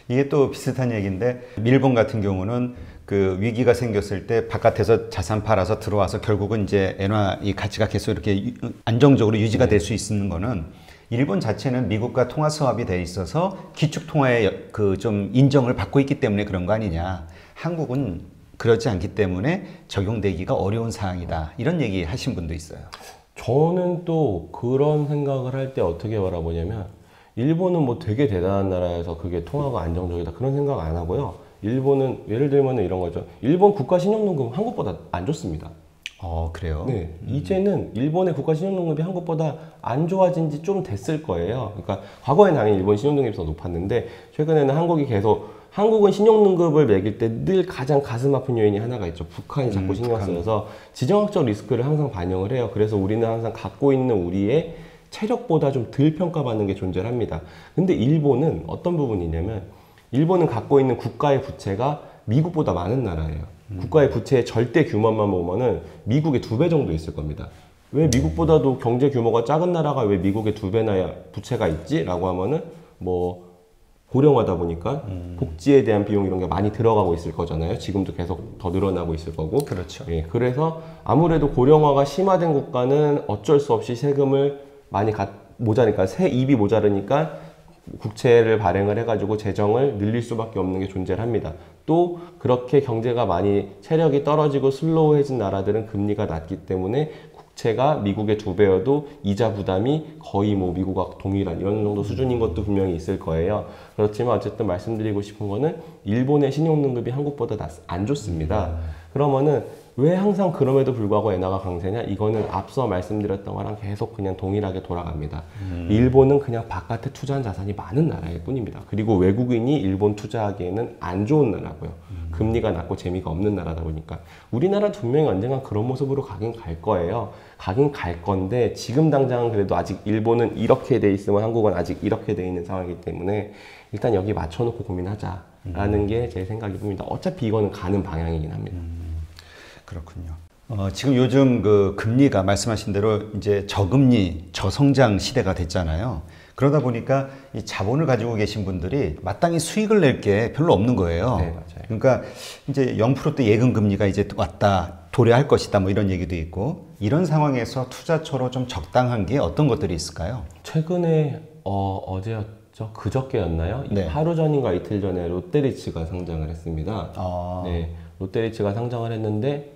이게 또 비슷한 얘기인데, 일본 같은 경우는 그 위기가 생겼을 때 바깥에서 자산 팔아서 들어와서 결국은 이제 엔화 이 가치가 계속 이렇게 안정적으로 유지가 될 수 있는 거는, 일본 자체는 미국과 통화 수합이 돼 있어서 기축 통화의 그 좀 인정을 받고 있기 때문에 그런 거 아니냐. 한국은 그렇지 않기 때문에 적용되기가 어려운 상황이다. 이런 얘기 하신 분도 있어요. 저는 또 그런 생각을 할 때 어떻게 바라보냐면, 일본은 뭐 되게 대단한 나라여서 그게 통화가 안정적이다 그런 생각 안 하고요. 일본은 예를 들면 이런 거죠. 일본 국가 신용등급 한국보다 안 좋습니다. 그래요? 네, 이제는 일본의 국가 신용등급이 한국보다 안 좋아진 지 좀 됐을 거예요. 그러니까 과거엔 당연히 일본 신용등급이 더 높았는데, 최근에는 한국이 계속, 한국은 신용등급을 매길 때 늘 가장 가슴 아픈 요인이 하나가 있죠. 북한이 자꾸 신경 쓰여서 지정학적 리스크를 항상 반영을 해요. 그래서 우리는 항상 갖고 있는 우리의 체력보다 좀 덜 평가받는 게 존재를 합니다. 근데 일본은 어떤 부분이냐면, 일본은 갖고 있는 국가의 부채가 미국보다 많은 나라예요. 국가의 부채의 절대 규모만 보면은 미국의 2배 정도 있을 겁니다. 왜 미국보다도 경제 규모가 작은 나라가 왜 미국의 2배나 부채가 있지? 라고 하면은 뭐 고령화다 보니까 복지에 대한 비용 이런 게 많이 들어가고 있을 거잖아요. 지금도 계속 더 늘어나고 있을 거고. 그렇죠. 예, 그래서 아무래도 고령화가 심화된 국가는 어쩔 수 없이 세금을 많이 모자니까 세입이 모자르니까 국채를 발행을 해가지고 재정을 늘릴 수밖에 없는 게 존재를 합니다. 또 그렇게 경제가 많이 체력이 떨어지고 슬로우해진 나라들은 금리가 낮기 때문에 국채가 미국의 2배여도 이자 부담이 거의 뭐 미국과 동일한 이런 정도 수준인 것도 분명히 있을 거예요. 그렇지만 어쨌든 말씀드리고 싶은 거는, 일본의 신용등급이 한국보다 안 좋습니다. 그러면은 왜 항상 그럼에도 불구하고 엔화가 강세냐? 이거는 앞서 말씀드렸던 거랑 계속 그냥 동일하게 돌아갑니다. 일본은 그냥 바깥에 투자한 자산이 많은 나라일 뿐입니다. 그리고 외국인이 일본 투자하기에는 안 좋은 나라고요. 금리가 낮고 재미가 없는 나라다 보니까. 우리나라 분명히 언젠가 그런 모습으로 가긴 갈 거예요. 가긴 갈 건데, 지금 당장은 그래도 아직 일본은 이렇게 돼 있으면 한국은 아직 이렇게 돼 있는 상황이기 때문에 일단 여기 맞춰놓고 고민하자라는 게 제 생각입니다. 어차피 이거는 가는 방향이긴 합니다. 그렇군요. 지금 요즘 그 금리가 말씀하신 대로 이제 저금리, 저성장 시대가 됐잖아요. 그러다 보니까 이 자본을 가지고 계신 분들이 마땅히 수익을 낼 게 별로 없는 거예요. 네, 맞아요. 그러니까 이제 0%대 예금 금리가 이제 왔다, 도래할 것이다, 뭐 이런 얘기도 있고, 이런 상황에서 투자처로 좀 적당한 게 어떤 것들이 있을까요? 최근에 어제였죠? 그저께였나요? 네. 하루 전인가 이틀 전에 롯데리츠가 상장을 했습니다. 네, 롯데리츠가 상장을 했는데,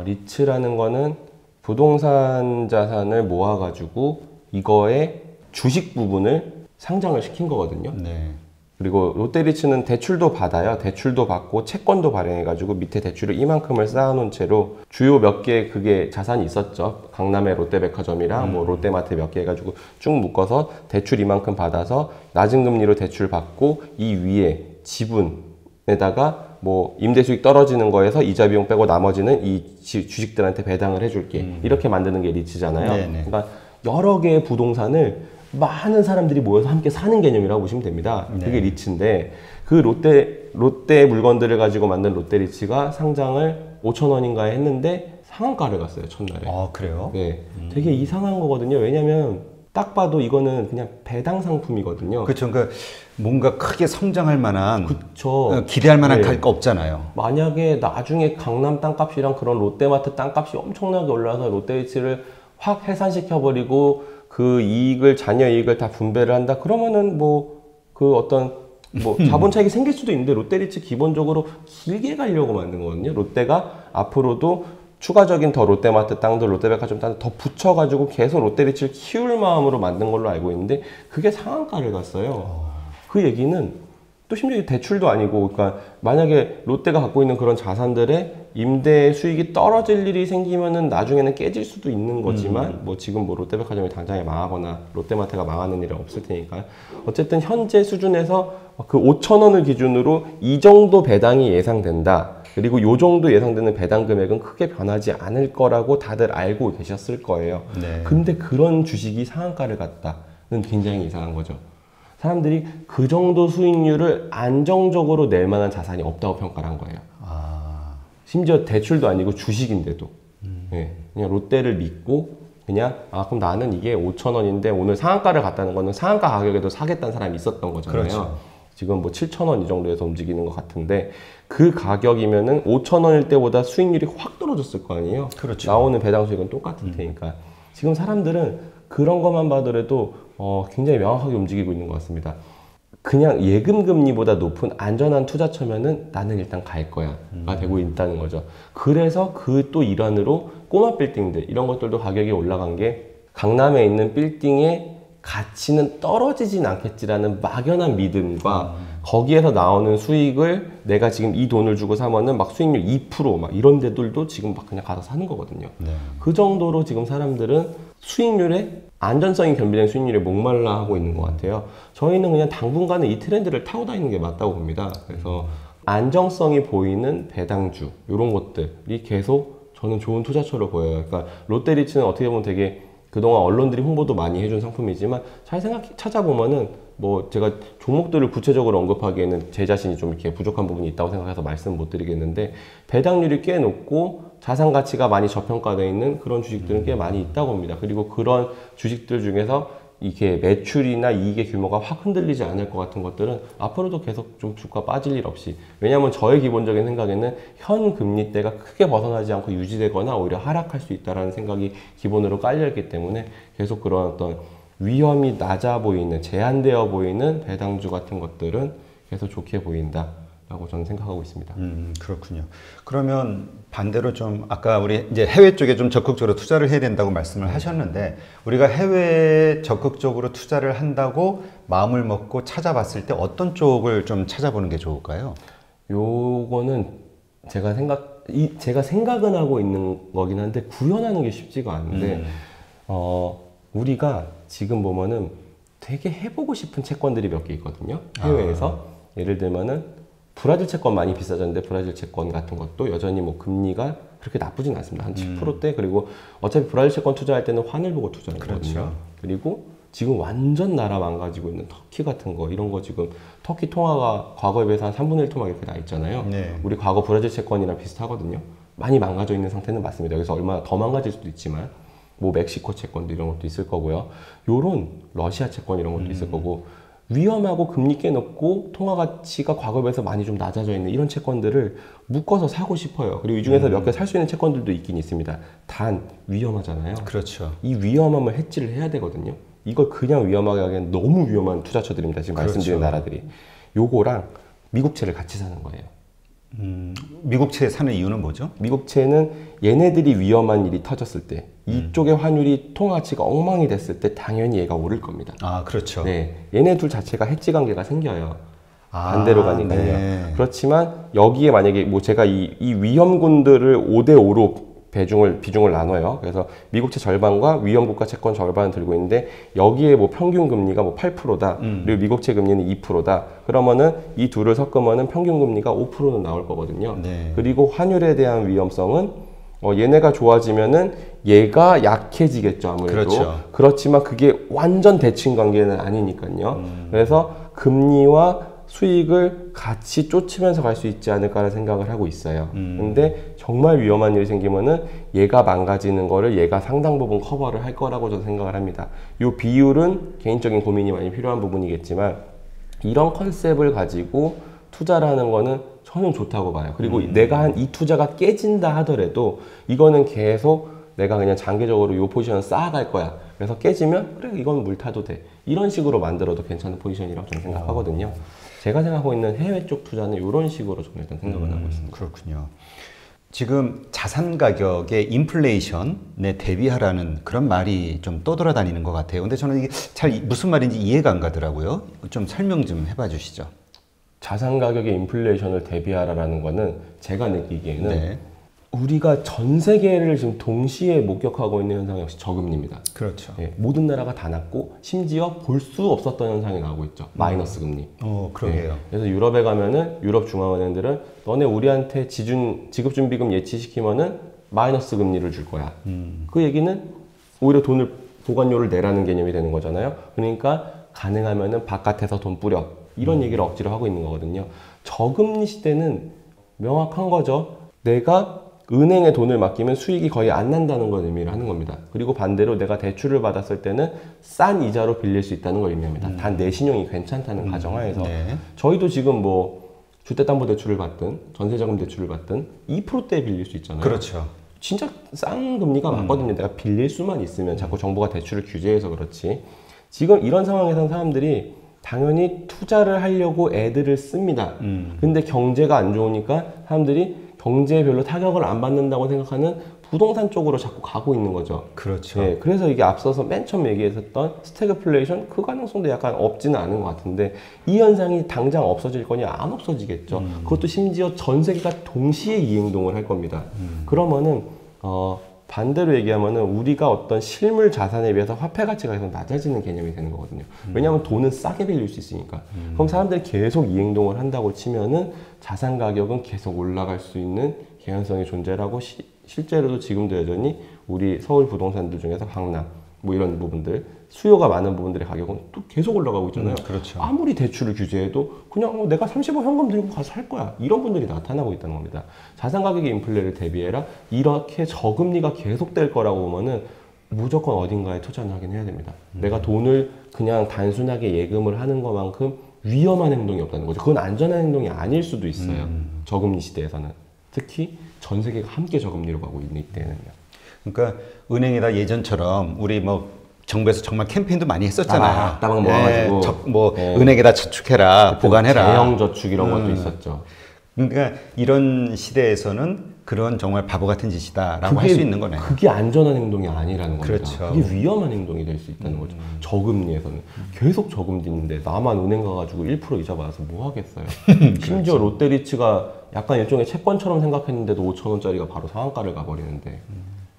리츠라는 거는 부동산 자산을 모아가지고 이거의 주식 부분을 상장을 시킨 거거든요. 네. 그리고 롯데리츠는 대출도 받아요. 대출도 받고 채권도 발행해가지고 밑에 대출을 이만큼을 쌓아놓은 채로 주요 몇 개 그게 자산이 있었죠. 강남의 롯데백화점이랑 뭐 롯데마트 몇 개 해가지고 쭉 묶어서 대출 이만큼 받아서 낮은 금리로 대출 받고, 이 위에 지분에다가 뭐 임대수익 떨어지는 거에서 이자 비용 빼고 나머지는 이 주식들한테 배당을 해줄게. 이렇게 만드는 게 리츠잖아요. 네네. 그러니까 여러 개의 부동산을 많은 사람들이 모여서 함께 사는 개념이라고 보시면 됩니다. 네. 그게 리츠인데, 그 롯데 물건들을 가지고 만든 롯데리츠가 상장을 5,000원인가에 했는데 상한가를 갔어요, 첫날에. 그래요? 네, 되게 이상한 거거든요. 왜냐면 딱 봐도 이거는 그냥 배당 상품이거든요. 그렇죠. 그러니까 뭔가 크게 성장할 만한, 그쵸. 기대할 만한 네. 가 없잖아요. 만약에 나중에 강남 땅값이랑 그런 롯데마트 땅값이 엄청나게 올라서 롯데리츠를 확 해산시켜버리고 그 이익을, 자녀 이익을 다 분배를 한다. 그러면은 뭐 그 어떤 뭐 자본 차익이 생길 수도 있는데 롯데리츠 기본적으로 길게 가려고 만든 거거든요. 롯데가 앞으로도 추가적인 더 롯데마트 땅들, 롯데백화점 땅들 더 붙여가지고 계속 롯데리츠를 키울 마음으로 만든 걸로 알고 있는데 그게 상한가를 갔어요. 그 얘기는 또 심지어 대출도 아니고, 그러니까 만약에 롯데가 갖고 있는 그런 자산들의 임대 수익이 떨어질 일이 생기면은 나중에는 깨질 수도 있는 거지만, 뭐 지금 뭐 롯데백화점이 당장에 망하거나 롯데마트가 망하는 일은 없을 테니까. 어쨌든 현재 수준에서 그 5천 원을 기준으로 이 정도 배당이 예상된다. 그리고 요 정도 예상되는 배당 금액은 크게 변하지 않을 거라고 다들 알고 계셨을 거예요. 네. 근데 그런 주식이 상한가를 갔다는 굉장히 이상한 거죠. 사람들이 그 정도 수익률을 안정적으로 낼 만한 자산이 없다고 평가를 한 거예요. 심지어 대출도 아니고 주식인데도. 네, 그냥 롯데를 믿고 그냥 그럼 나는 이게 5천 원인데 오늘 상한가를 갔다는 거는 상한가 가격에도 사겠다는 사람이 있었던 거잖아요. 그렇죠. 지금 뭐 7천 원 이 정도에서 움직이는 것 같은데 그 가격이면은 5천 원일 때보다 수익률이 확 떨어졌을 거 아니에요. 그렇죠. 나오는 배당 수익은 똑같을 테니까. 지금 사람들은 그런 것만 봐더라도 굉장히 명확하게 움직이고 있는 것 같습니다. 그냥 예금 금리보다 높은 안전한 투자처면은 나는 일단 갈 거야가 되고 있다는 거죠. 그래서 그 또 일환으로 꼬마 빌딩들 이런 것들도 가격이 올라간 게 강남에 있는 빌딩의 가치는 떨어지진 않겠지라는 막연한 믿음과 거기에서 나오는 수익을 내가 지금 이 돈을 주고 사면은 막 수익률 2% 이런 데들도 지금 막 그냥 가서 사는 거거든요. 네. 그 정도로 지금 사람들은 수익률에 안전성이 겸비된 수익률에 목말라 하고 있는 것 같아요. 저희는 그냥 당분간은 이 트렌드를 타고 다니는 게 맞다고 봅니다. 그래서 안정성이 보이는 배당주 이런 것들이 계속 저는 좋은 투자처로 보여요. 그러니까 롯데리츠는 어떻게 보면 되게 그동안 언론들이 홍보도 많이 해준 상품이지만 잘 찾아보면은 뭐 제가 종목들을 구체적으로 언급하기에는 제 자신이 좀 이렇게 부족한 부분이 있다고 생각해서 말씀 못 드리겠는데 배당률이 꽤 높고 자산 가치가 많이 저평가되어 있는 그런 주식들은 꽤 많이 있다고 봅니다. 그리고 그런 주식들 중에서 이게 매출이나 이익의 규모가 확 흔들리지 않을 것 같은 것들은 앞으로도 계속 좀 주가 빠질 일 없이, 왜냐하면 저의 기본적인 생각에는 현 금리대가 크게 벗어나지 않고 유지되거나 오히려 하락할 수 있다는 생각이 기본으로 깔려있기 때문에 계속 그런 어떤 위험이 낮아 보이는, 제한되어 보이는 배당주 같은 것들은 계속 좋게 보인다 라고 저는 생각하고 있습니다. 그렇군요. 그러면 반대로 좀 아까 우리 이제 해외 쪽에 좀 적극적으로 투자를 해야 된다고 말씀을 하셨는데, 우리가 해외에 적극적으로 투자를 한다고 마음을 먹고 찾아봤을 때 어떤 쪽을 좀 찾아보는 게 좋을까요? 요거는 제가 생각은 하고 있는 거긴 한데 구현하는 게 쉽지가 않은데 우리가 지금 보면은 되게 해보고 싶은 채권들이 몇 개 있거든요. 해외에서. 예를 들면은 브라질 채권 많이 비싸졌는데 브라질 채권 같은 것도 여전히 뭐 금리가 그렇게 나쁘진 않습니다. 한 7%대. 그리고 어차피 브라질 채권 투자할 때는 환을 보고 투자하거든요. 그렇죠. 그리고 지금 완전 나라 망가지고 있는 터키 같은 거, 이런 거 지금 터키 통화가 과거에 비해서 한 3분의 1 통화 이렇게 나 있잖아요. 네. 우리 과거 브라질 채권이랑 비슷하거든요. 많이 망가져 있는 상태는 맞습니다. 여기서 얼마나 더 망가질 수도 있지만 뭐 멕시코 채권도 이런 것도 있을 거고요. 요런 러시아 채권 이런 것도 있을 거고, 위험하고 금리 꽤 높고 통화 가치가 과거에 비해서 많이 좀 낮아져 있는 이런 채권들을 묶어서 사고 싶어요. 그리고 이 중에서 몇 개 살 수 있는 채권들도 있긴 있습니다. 단 위험하잖아요. 그렇죠. 이 위험함을 해지를 해야 되거든요. 이걸 그냥 위험하게 하기엔 너무 위험한 투자처들입니다. 지금 그렇죠. 말씀드린 나라들이. 요거랑 미국채를 같이 사는 거예요. 미국채 사는 이유는 뭐죠? 미국채는 얘네들이 위험한 일이 터졌을 때, 이쪽의 환율이 통화 가치가 엉망이 됐을 때 당연히 얘가 오를 겁니다. 그렇죠. 네, 얘네 둘 자체가 해지 관계가 생겨요. 반대로 가니까요. 네. 그렇지만 여기에 만약에 뭐 제가 이 위험군들을 5대5로 비중을 나눠요. 그래서 미국채 절반과 위험국가 채권 절반을 들고 있는데, 여기에 뭐 평균 금리가 뭐 8%다. 그리고 미국채 금리는 2%다. 그러면은 이 둘을 섞으면은 평균 금리가 5%는 나올 거거든요. 네. 그리고 환율에 대한 위험성은 얘네가 좋아지면은 얘가 약해지겠죠, 아무래도. 그렇죠. 그렇지만 그게 완전 대칭 관계는 아니니까요. 그래서 금리와 수익을 같이 쫓으면서 갈 수 있지 않을까라는 생각을 하고 있어요. 근데 정말 위험한 일이 생기면은 얘가 망가지는 거를 얘가 상당 부분 커버를 할 거라고 저는 생각을 합니다. 이 비율은 개인적인 고민이 많이 필요한 부분이겠지만, 이런 컨셉을 가지고 투자를 하는 거는 저는 좋다고 봐요. 그리고 내가 한 이 투자가 깨진다 하더라도 이거는 계속 내가 그냥 장기적으로 이 포지션을 쌓아갈 거야. 그래서 깨지면 그래, 이건 물 타도 돼. 이런 식으로 만들어도 괜찮은 포지션이라고 저는 생각하거든요. 제가 생각하고 있는 해외 쪽 투자는 이런 식으로 저는 일단 생각을 하고 있습니다. 그렇군요. 지금 자산 가격의 인플레이션에 대비하라는 그런 말이 좀 떠돌아다니는 것 같아요. 근데 저는 이게 잘 무슨 말인지 이해가 안 가더라고요. 좀 설명 좀 해봐 주시죠. 자산 가격의 인플레이션을 대비하라라는 거는 제가 느끼기에는 네. 우리가 전 세계를 지금 동시에 목격하고 있는 현상이 역시 저금리입니다. 그렇죠. 예, 모든 나라가 다 낮고 심지어 볼 수 없었던 현상이 나오고 있죠. 마이너스 금리. 그러게요. 예, 그래서 유럽에 가면은 유럽 중앙은행들은 너네 우리한테 지급준비금 예치시키면은 마이너스 금리를 줄 거야. 그 얘기는 오히려 돈을 보관료를 내라는 개념이 되는 거잖아요. 그러니까 가능하면은 바깥에서 돈 뿌려. 이런 얘기를 억지로 하고 있는 거거든요. 저금리 시대는 명확한 거죠. 내가 은행에 돈을 맡기면 수익이 거의 안 난다는 걸 의미를 하는 겁니다. 그리고 반대로 내가 대출을 받았을 때는 싼 이자로 빌릴 수 있다는 걸 의미합니다. 단 내 신용이 괜찮다는 가정하에서. 네. 저희도 지금 뭐 주택담보대출을 받든 전세자금 대출을 받든 2%대에 빌릴 수 있잖아요. 그렇죠. 진짜 싼 금리가 맞거든요. 내가 빌릴 수만 있으면. 자꾸 정부가 대출을 규제해서 그렇지. 지금 이런 상황에서는 사람들이 당연히 투자를 하려고 애들을 씁니다. 근데 경제가 안 좋으니까 사람들이 경제에 별로 타격을 안 받는다고 생각하는 부동산 쪽으로 자꾸 가고 있는 거죠. 그렇죠. 예, 그래서 이게 앞서서 맨 처음 얘기했었던 스태그플레이션 그 가능성도 약간 없지는 않은 것 같은데 이 현상이 당장 없어질 거냐? 안 없어지겠죠. 그것도 심지어 전 세계가 동시에 이행동을 할 겁니다. 그러면은 반대로 얘기하면은 우리가 어떤 실물 자산에 비해서 화폐 가치가 계속 낮아지는 개념이 되는 거거든요. 왜냐하면 돈은 싸게 빌릴 수 있으니까. 그럼 사람들이 계속 이행동을 한다고 치면은 자산 가격은 계속 올라갈 수 있는 개연성이 존재하고 실제로도 지금도 여전히 우리 서울 부동산들 중에서 강남 뭐 이런 부분들 수요가 많은 부분들의 가격은 또 계속 올라가고 있잖아요. 그렇죠. 아무리 대출을 규제해도 그냥 내가 30억 현금 들고 가서 살 거야. 이런 분들이 나타나고 있다는 겁니다. 자산 가격의 인플레를 대비해라. 이렇게 저금리가 계속될 거라고 보면은 무조건 어딘가에 투자는 하긴 해야 됩니다. 내가 돈을 그냥 단순하게 예금을 하는 것만큼 위험한 행동이 없다는 거죠. 그건 안전한 행동이 아닐 수도 있어요. 저금리 시대에서는. 특히 전 세계가 함께 저금리로 가고 있는 이때는요. 그러니까 은행에다 예전처럼 우리 뭐 정부에서 정말 캠페인도 많이 했었잖아요. 따박 모아가지고 은행에다 저축해라, 보관해라. 대형 저축 이런 것도 있었죠. 그러니까 이런 시대에서는 그런 정말 바보 같은 짓이다라고 할 수 있는 거네요. 그게 안전한 행동이 아니라는 겁니다. 그렇죠. 그게 위험한 행동이 될 수 있다는 거죠. 저금리에서는 계속 저금리인데 나만 은행 가가지고 1% 이자 받아서 뭐 하겠어요. 심지어 그렇죠. 롯데리츠가 약간 일종의 채권처럼 생각했는데도 5,000원짜리가 바로 상한가를 가버리는데.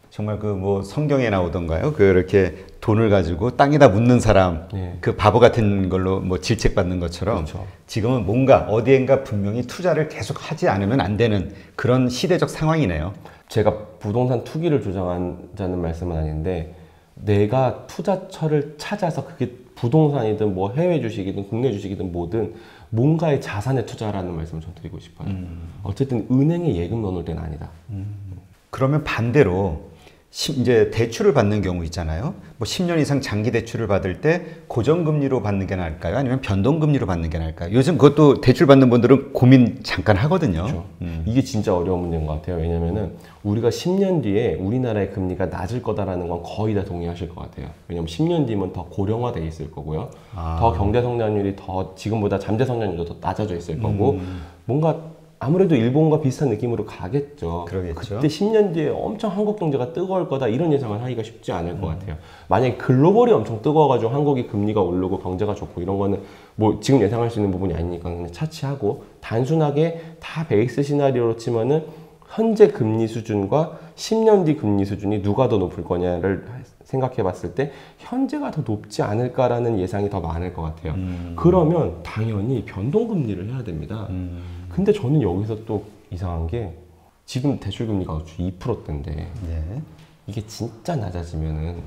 정말 그 뭐 성경에 나오던가요? 그렇게 돈을 가지고 땅에다 묻는 사람, 네. 그 바보 같은 걸로 뭐 질책받는 것처럼 그렇죠. 지금은 뭔가 어디엔가 분명히 투자를 계속 하지 않으면 안 되는 그런 시대적 상황이네요. 제가 부동산 투기를 주장하자는 말씀은 아닌데 내가 투자처를 찾아서 그게 부동산이든 뭐 해외 주식이든 국내 주식이든 뭐든 뭔가의 자산에 투자라는 말씀을 전 드리고 싶어요. 어쨌든 은행에 예금 넣어놓을 때는 아니다. 그러면 반대로 이제 대출을 받는 경우 있잖아요. 뭐 10년 이상 장기 대출을 받을 때 고정금리로 받는 게 나을까요? 아니면 변동금리로 받는 게 나을까요? 요즘 그것도 대출 받는 분들은 고민 잠깐 하거든요. 그렇죠. 이게 진짜 어려운 문제인 것 같아요. 왜냐면은 우리가 10년 뒤에 우리나라의 금리가 낮을 거다라는 건 거의 다 동의하실 것 같아요. 왜냐면 10년 뒤면 더 고령화돼 있을 거고요. 더 경제 성장률이 더 지금보다 잠재 성장률도 더 낮아져 있을 거고 뭔가 아무래도 일본과 비슷한 느낌으로 가겠죠. 그러겠죠. 그때 10년 뒤에 엄청 한국 경제가 뜨거울 거다 이런 예상을 하기가 쉽지 않을 것 같아요. 만약에 글로벌이 엄청 뜨거워가지고 한국이 금리가 오르고 경제가 좋고 이런 거는 뭐 지금 예상할 수 있는 부분이 아니니까 그냥 차치하고 단순하게 다 베이스 시나리오로 치면은 현재 금리 수준과 10년 뒤 금리 수준이 누가 더 높을 거냐를 생각해 봤을 때 현재가 더 높지 않을까라는 예상이 더 많을 것 같아요. 그러면 당연히 변동금리를 해야 됩니다. 근데 저는 여기서 또 이상한 게 지금 대출금리가 2%대인데 네. 이게 진짜 낮아지면은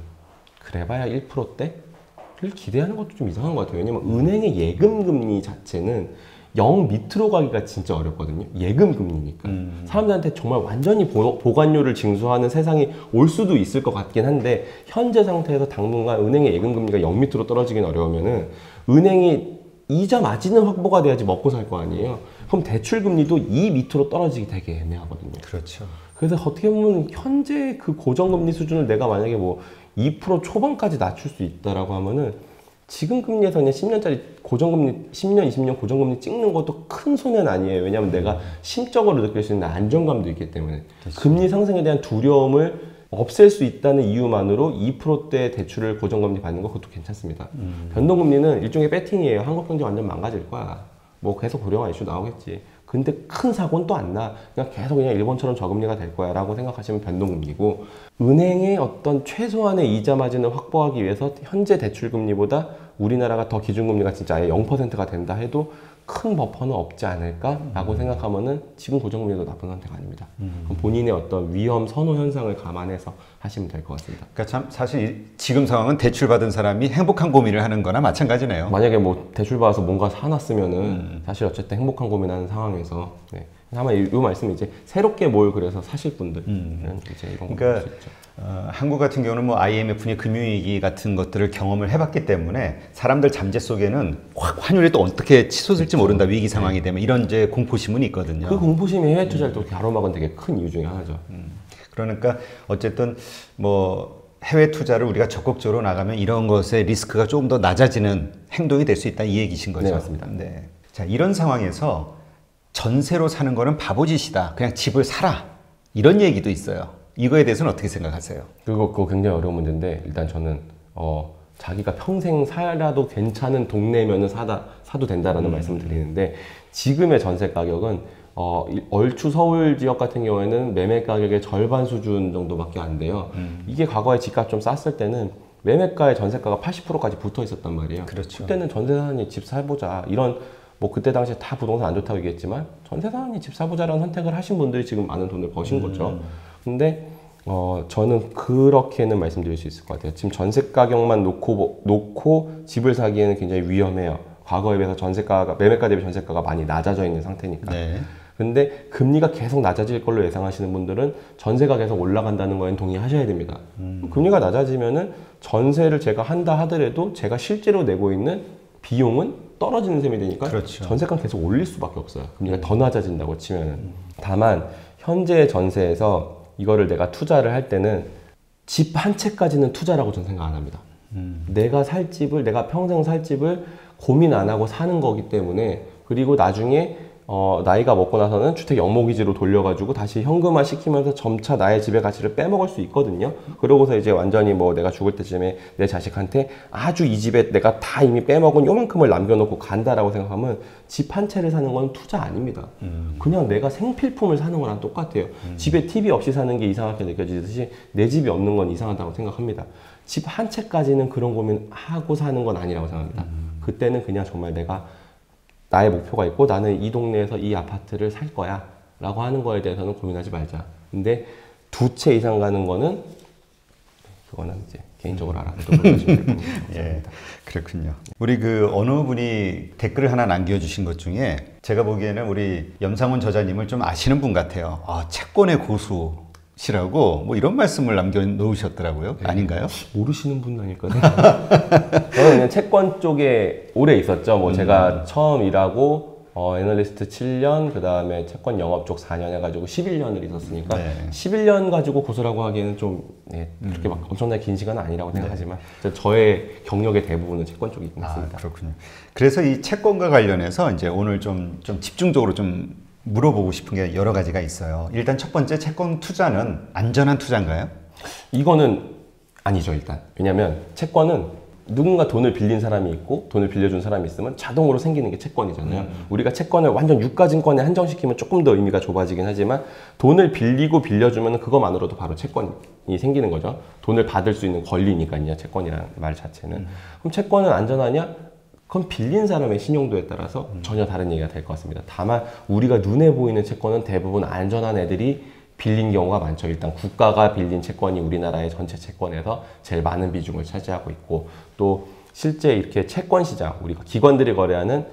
그래봐야 1%대를 기대하는 것도 좀 이상한 것 같아요. 왜냐면 은행의 예금금리 자체는 0 밑으로 가기가 진짜 어렵거든요. 예금금리니까. 사람들한테 정말 완전히 보관료를 징수하는 세상이 올 수도 있을 것 같긴 한데 현재 상태에서 당분간 은행의 예금금리가 0 밑으로 떨어지긴 어려우면은 은행이 이자 마진은 확보가 돼야지 먹고 살 거 아니에요. 그럼 대출금리도 2 밑으로 떨어지기 되게 애매하거든요. 그렇죠. 그래서 어떻게 보면 현재 그 고정금리 수준을 내가 만약에 뭐 2% 초반까지 낮출 수 있다라고 하면은 지금 금리에서 그냥 10년짜리 고정금리, 10년, 20년 고정금리 찍는 것도 큰 손해는 아니에요. 왜냐하면 내가 심적으로 느낄 수 있는 안정감도 있기 때문에. 그렇죠. 금리 상승에 대한 두려움을 없앨 수 있다는 이유만으로 2%대 대출을 고정금리 받는 거 그것도 괜찮습니다. 변동금리는 일종의 배팅이에요. 한국 경제 완전 망가질 거야. 뭐 계속 불행한 이슈 나오겠지. 근데 큰 사고는 또 안 나. 그냥 계속 그냥 일본처럼 저금리가 될 거야 라고 생각하시면 변동금리고, 은행의 어떤 최소한의 이자 마진을 확보하기 위해서 현재 대출금리보다 우리나라가 더 기준금리가 진짜 아예 0%가 된다 해도 큰 버퍼는 없지 않을까라고 생각하면은 지금 고정금리도 나쁜 선택 아닙니다. 본인의 어떤 위험 선호 현상을 감안해서 하시면 될 것 같습니다. 그러니까 참 사실 지금 상황은 대출 받은 사람이 행복한 고민을 하는 거나 마찬가지네요. 만약에 뭐 대출 받아서 뭔가 사놨으면은 사실 어쨌든 행복한 고민하는 상황에서, 네. 아마 이 말씀은 이제 새롭게 뭘 그래서 사실 분들은 이제 이런 거 그러니까 볼 수 있죠. 한국 같은 경우는 뭐 IMF니 금융위기 같은 것들을 경험을 해봤기 때문에 사람들 잠재 속에는 환율이 또 어떻게 치솟을지 모른다, 위기 상황이 되면 이런 이제 공포심은 있거든요. 그 공포심이 해외 투자를 또 가로막은 되게 큰 이유 중에 하나죠. 그러니까 어쨌든 뭐 해외 투자를 우리가 적극적으로 나가면 이런 것의 리스크가 조금 더 낮아지는 행동이 될 수 있다, 이 얘기신 거죠. 네, 맞습니다. 네. 자, 이런 상황에서 전세로 사는 거는 바보짓이다, 그냥 집을 사라, 이런 얘기도 있어요. 이거에 대해서는 어떻게 생각하세요? 그거 굉장히 어려운 문제인데, 일단 저는 자기가 평생 살아도 괜찮은 동네면은 사도 된다라는 말씀을 드리는데, 지금의 전세 가격은 얼추 서울 지역 같은 경우에는 매매 가격의 절반 수준 정도밖에 안 돼요. 이게 과거에 집값 좀 쌌을 때는 매매가에 전세가가 80%까지 붙어 있었단 말이에요. 그렇죠. 그때는 전세 사니 집 사보자, 이런, 뭐 그때 당시에 다 부동산 안 좋다고 얘기했지만 전세 사니 집 사보자라는 선택을 하신 분들이 지금 많은 돈을 버신 거죠. 근데 저는 그렇게는 말씀드릴 수 있을 것 같아요. 지금 전세 가격만 놓고 집을 사기에는 굉장히 위험해요. 과거에 비해서 전세가가, 매매가 대비 전세가가 많이 낮아져 있는 상태니까. 네. 근데 금리가 계속 낮아질 걸로 예상하시는 분들은 전세가 계속 올라간다는 거엔 동의하셔야 됩니다. 금리가 낮아지면은 전세를 제가 한다 하더라도 제가 실제로 내고 있는 비용은 떨어지는 셈이 되니까, 그렇죠. 전세가는 계속 올릴 수밖에 없어요. 금리가 더 낮아진다고 치면은. 다만 현재 전세에서 이거를 내가 투자를 할 때는 집 한 채까지는 투자라고 저는 생각 안 합니다. 내가 평생 살 집을 고민 안 하고 사는 거기 때문에, 그리고 나중에 나이가 먹고 나서는 주택 영목이지로 돌려가지고 다시 현금화 시키면서 점차 나의 집의 가치를 빼먹을 수 있거든요. 그러고서 이제 완전히 뭐 내가 죽을 때쯤에 내 자식한테 아주 이 집에 내가 다 이미 빼먹은 요만큼을 남겨놓고 간다라고 생각하면 집 한 채를 사는 건 투자 아닙니다. 그냥 내가 생필품을 사는 거랑 똑같아요. 집에 TV 없이 사는 게 이상하게 느껴지듯이 내 집이 없는 건 이상하다고 생각합니다. 집 한 채까지는 그런 고민하고 사는 건 아니라고 생각합니다. 그때는 그냥 정말 나의 목표가 있고 나는 이 동네에서 이 아파트를 살 거야 라고 하는 거에 대해서는 고민하지 말자. 근데 2채 이상 가는 거는 그거는 이제 개인적으로 알아서 하시면 될 예, 그렇군요. 우리 어느 분이 댓글을 하나 남겨주신 것 중에 제가 보기에는 우리 염상훈 저자님을 좀 아시는 분 같아요. 채권의 고수시라고 뭐 이런 말씀을 남겨놓으셨더라고요. 네. 아닌가요? 모르시는 분 아닐까요? 저는 그냥 채권 쪽에 오래 있었죠. 뭐 제가 처음 일하고 애널리스트 7년, 그 다음에 채권 영업 쪽 4년 해가지고 11년을 있었으니까, 네. 11년 가지고 고수라고 하기에는 좀 그렇게 막 엄청나게 긴 시간은 아니라고 생각하지만, 저의 경력의 대부분은 채권 쪽에 있습니다. 그렇군요. 그래서 이 채권과 관련해서 이제 오늘 좀 집중적으로 좀 물어보고 싶은 게 여러 가지가 있어요. 일단 첫 번째, 채권 투자는 안전한 투자인가요? 이거는 아니죠, 일단. 왜냐면 채권은 누군가 돈을 빌린 사람이 있고 돈을 빌려준 사람이 있으면 자동으로 생기는 게 채권이잖아요. 우리가 채권을 완전 유가증권에 한정시키면 조금 더 의미가 좁아지긴 하지만, 돈을 빌리고 빌려주면 그것만으로도 바로 채권이 생기는 거죠. 돈을 받을 수 있는 권리니까요, 채권이라는 말 자체는. 그럼 채권은 안전하냐? 그건 빌린 사람의 신용도에 따라서 전혀 다른 얘기가 될 것 같습니다. 다만 우리가 눈에 보이는 채권은 대부분 안전한 애들이 빌린 경우가 많죠. 일단 국가가 빌린 채권이 우리나라의 전체 채권에서 제일 많은 비중을 차지하고 있고, 또 실제 이렇게 채권 시장, 우리가 기관들이 거래하는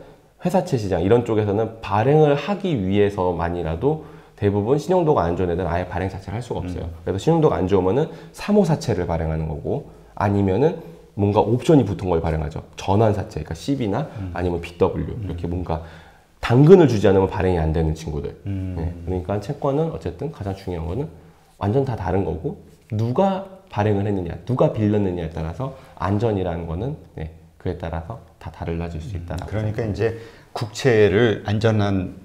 회사채 시장 이런 쪽에서는 발행을 하기 위해서만이라도 대부분 신용도가 안 좋은 애들은 아예 발행 자체를 할 수가 없어요. 그래서 신용도가 안 좋으면은 사모사채를 발행하는 거고, 아니면은 뭔가 옵션이 붙은 걸 발행하죠. 전환사채, 그러니까 CB나 아니면 BW, 이렇게 뭔가 당근을 주지 않으면 발행이 안 되는 친구들. 네, 그러니까 채권은 어쨌든 가장 중요한 거는 완전 다 다른 거고, 누가 발행을 했느냐, 누가 빌렸느냐에 따라서 안전이라는 거는 그에 따라서 다 달라질 수 있다. 그러니까 이제 국채를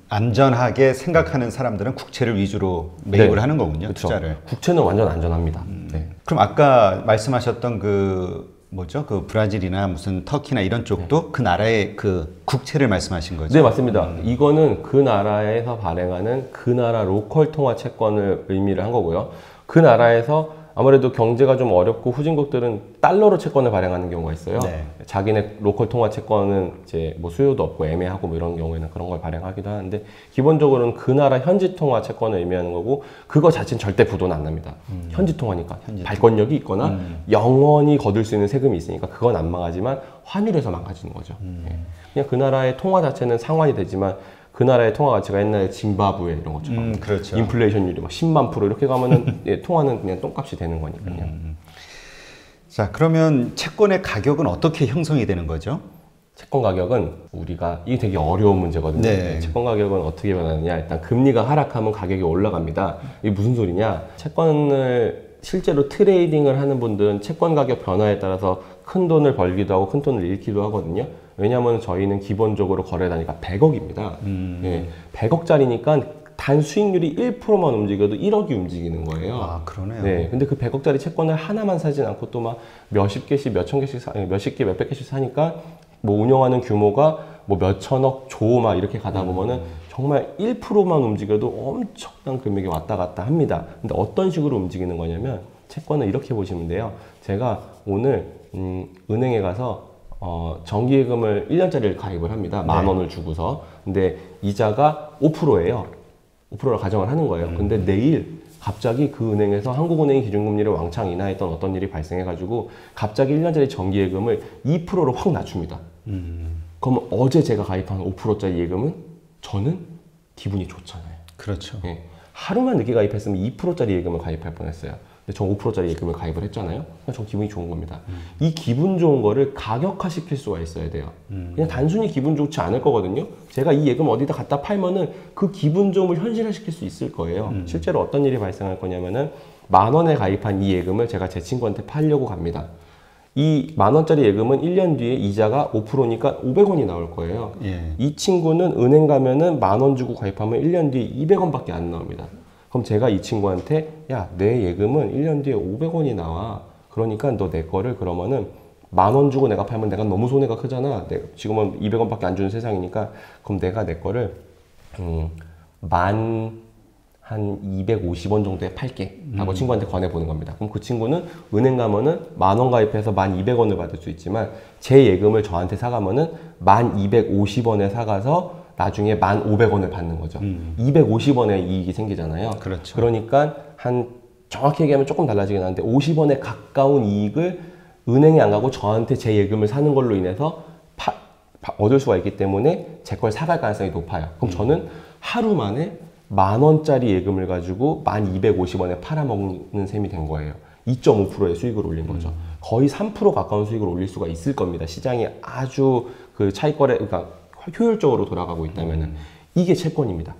안전하게 생각하는 사람들은 국채를 위주로 매입을 네. 하는 거군요. 그쵸. 투자를. 국채는 완전 안전합니다. 네. 그럼 아까 말씀하셨던 그 뭐죠? 그 브라질이나 무슨 터키나 이런 쪽도 그 나라의 그 국채를 말씀하신 거죠? 네, 맞습니다. 이거는 그 나라에서 발행하는 그 나라 로컬 통화 채권을 의미를 한 거고요. 그 나라에서 아무래도 경제가 좀 어렵고 후진국들은 달러로 채권을 발행하는 경우가 있어요. 네. 자기네 로컬 통화 채권은 이제 뭐 수요도 없고 애매하고 뭐 이런 경우에는 그런 걸 발행하기도 하는데 기본적으로는 그 나라 현지 통화 채권을 의미하는 거고 그거 자체는 절대 부도는 안 납니다. 현지 통화니까 발권력이 있거나 영원히 거둘 수 있는 세금이 있으니까 그건 안 망하지만 환율에서 망가지는 거죠. 예. 그냥 그 나라의 통화 자체는 상환이 되지만 그 나라의 통화 가치가 옛날에 짐바브웨 이런 것처럼 그렇죠. 인플레이션율이 막 10만 % 이렇게 가면은 예, 통화는 그냥 똥값이 되는 거니까요. 자, 그러면 채권의 가격은 어떻게 형성이 되는 거죠? 채권 가격은 우리가 이게 되게 어려운 문제거든요. 네. 채권 가격은 어떻게 변하느냐? 일단 금리가 하락하면 가격이 올라갑니다. 이게 무슨 소리냐? 채권을 실제로 트레이딩을 하는 분들은 채권 가격 변화에 따라서 큰 돈을 벌기도 하고 큰 돈을 잃기도 하거든요. 왜냐하면 저희는 기본적으로 거래 단위가 100억입니다. 예, 100억짜리니까 단 수익률이 1%만 움직여도 1억이 움직이는 거예요. 아, 그러네요. 네, 근데 그 100억짜리 채권을 하나만 사진 않고 또 막 몇십 개씩, 몇천 개씩, 몇십 개, 몇백 개씩 사니까 뭐 운영하는 규모가 뭐 몇천억, 조 막 이렇게 가다 보면은 정말 1%만 움직여도 엄청난 금액이 왔다 갔다 합니다. 근데 어떤 식으로 움직이는 거냐면 채권은 이렇게 보시면 돼요. 제가 오늘 은행에 가서 정기예금을 1년짜리를 가입을 합니다. 10,000원을 주고서. 근데 이자가 5%예요. 5%를 가정을 하는 거예요. 근데 내일 갑자기 그 은행에서 한국은행이 기준금리를 왕창 인하했던 어떤 일이 발생해가지고 갑자기 1년짜리 정기예금을 2%로 확 낮춥니다. 그럼 어제 제가 가입한 5%짜리 예금은 저는 기분이 좋잖아요. 그렇죠. 예. 하루만 늦게 가입했으면 2%짜리 예금을 가입할 뻔했어요. 근데 전 5%짜리 예금을 가입을 했잖아요. 그러니까 전 기분이 좋은 겁니다. 이 기분 좋은 거를 가격화시킬 수가 있어야 돼요. 그냥 단순히 기분 좋지 않을 거거든요. 제가 이 예금 어디다 갖다 팔면은 그 기분 좋음을 현실화시킬 수 있을 거예요. 실제로 어떤 일이 발생할 거냐면은 10,000원에 가입한 이 예금을 제가 제 친구한테 팔려고 갑니다. 이 10,000원짜리 예금은 1년 뒤에 이자가 5%니까 500원이 나올 거예요. 예. 이 친구는 은행 가면은 10,000원 주고 가입하면 1년 뒤에 200원밖에 안 나옵니다. 그럼 제가 이 친구한테 야, 내 예금은 1년 뒤에 500원이 나와. 그러니까 너 내 거를 그러면은 10,000원 주고 내가 팔면 내가 너무 손해가 크잖아. 지금은 200원밖에 안 주는 세상이니까 그럼 내가 내 거를 한 250원 정도에 팔게 라고 친구한테 권해보는 겁니다. 그럼 그 친구는 은행 가면은 10,000원 가입해서 1,200원을 받을 수 있지만 제 예금을 저한테 사가면은 1,250원에 사가서 나중에 1,500원을 받는 거죠. 250원의 이익이 생기잖아요. 그렇죠. 그러니까 한 정확히 얘기하면 조금 달라지긴 하는데 50원에 가까운 이익을 은행에 안 가고 저한테 제 예금을 사는 걸로 인해서 얻을 수가 있기 때문에 제 걸 사갈 가능성이 높아요. 그럼 저는 하루 만에 10,000원짜리 예금을 가지고 1,250원에 팔아먹는 셈이 된 거예요. 2.5%의 수익을 올린 거죠. 거의 3% 가까운 수익을 올릴 수가 있을 겁니다. 시장이 아주 그 차익거래, 그러니까 효율적으로 돌아가고 있다면은 이게 채권입니다.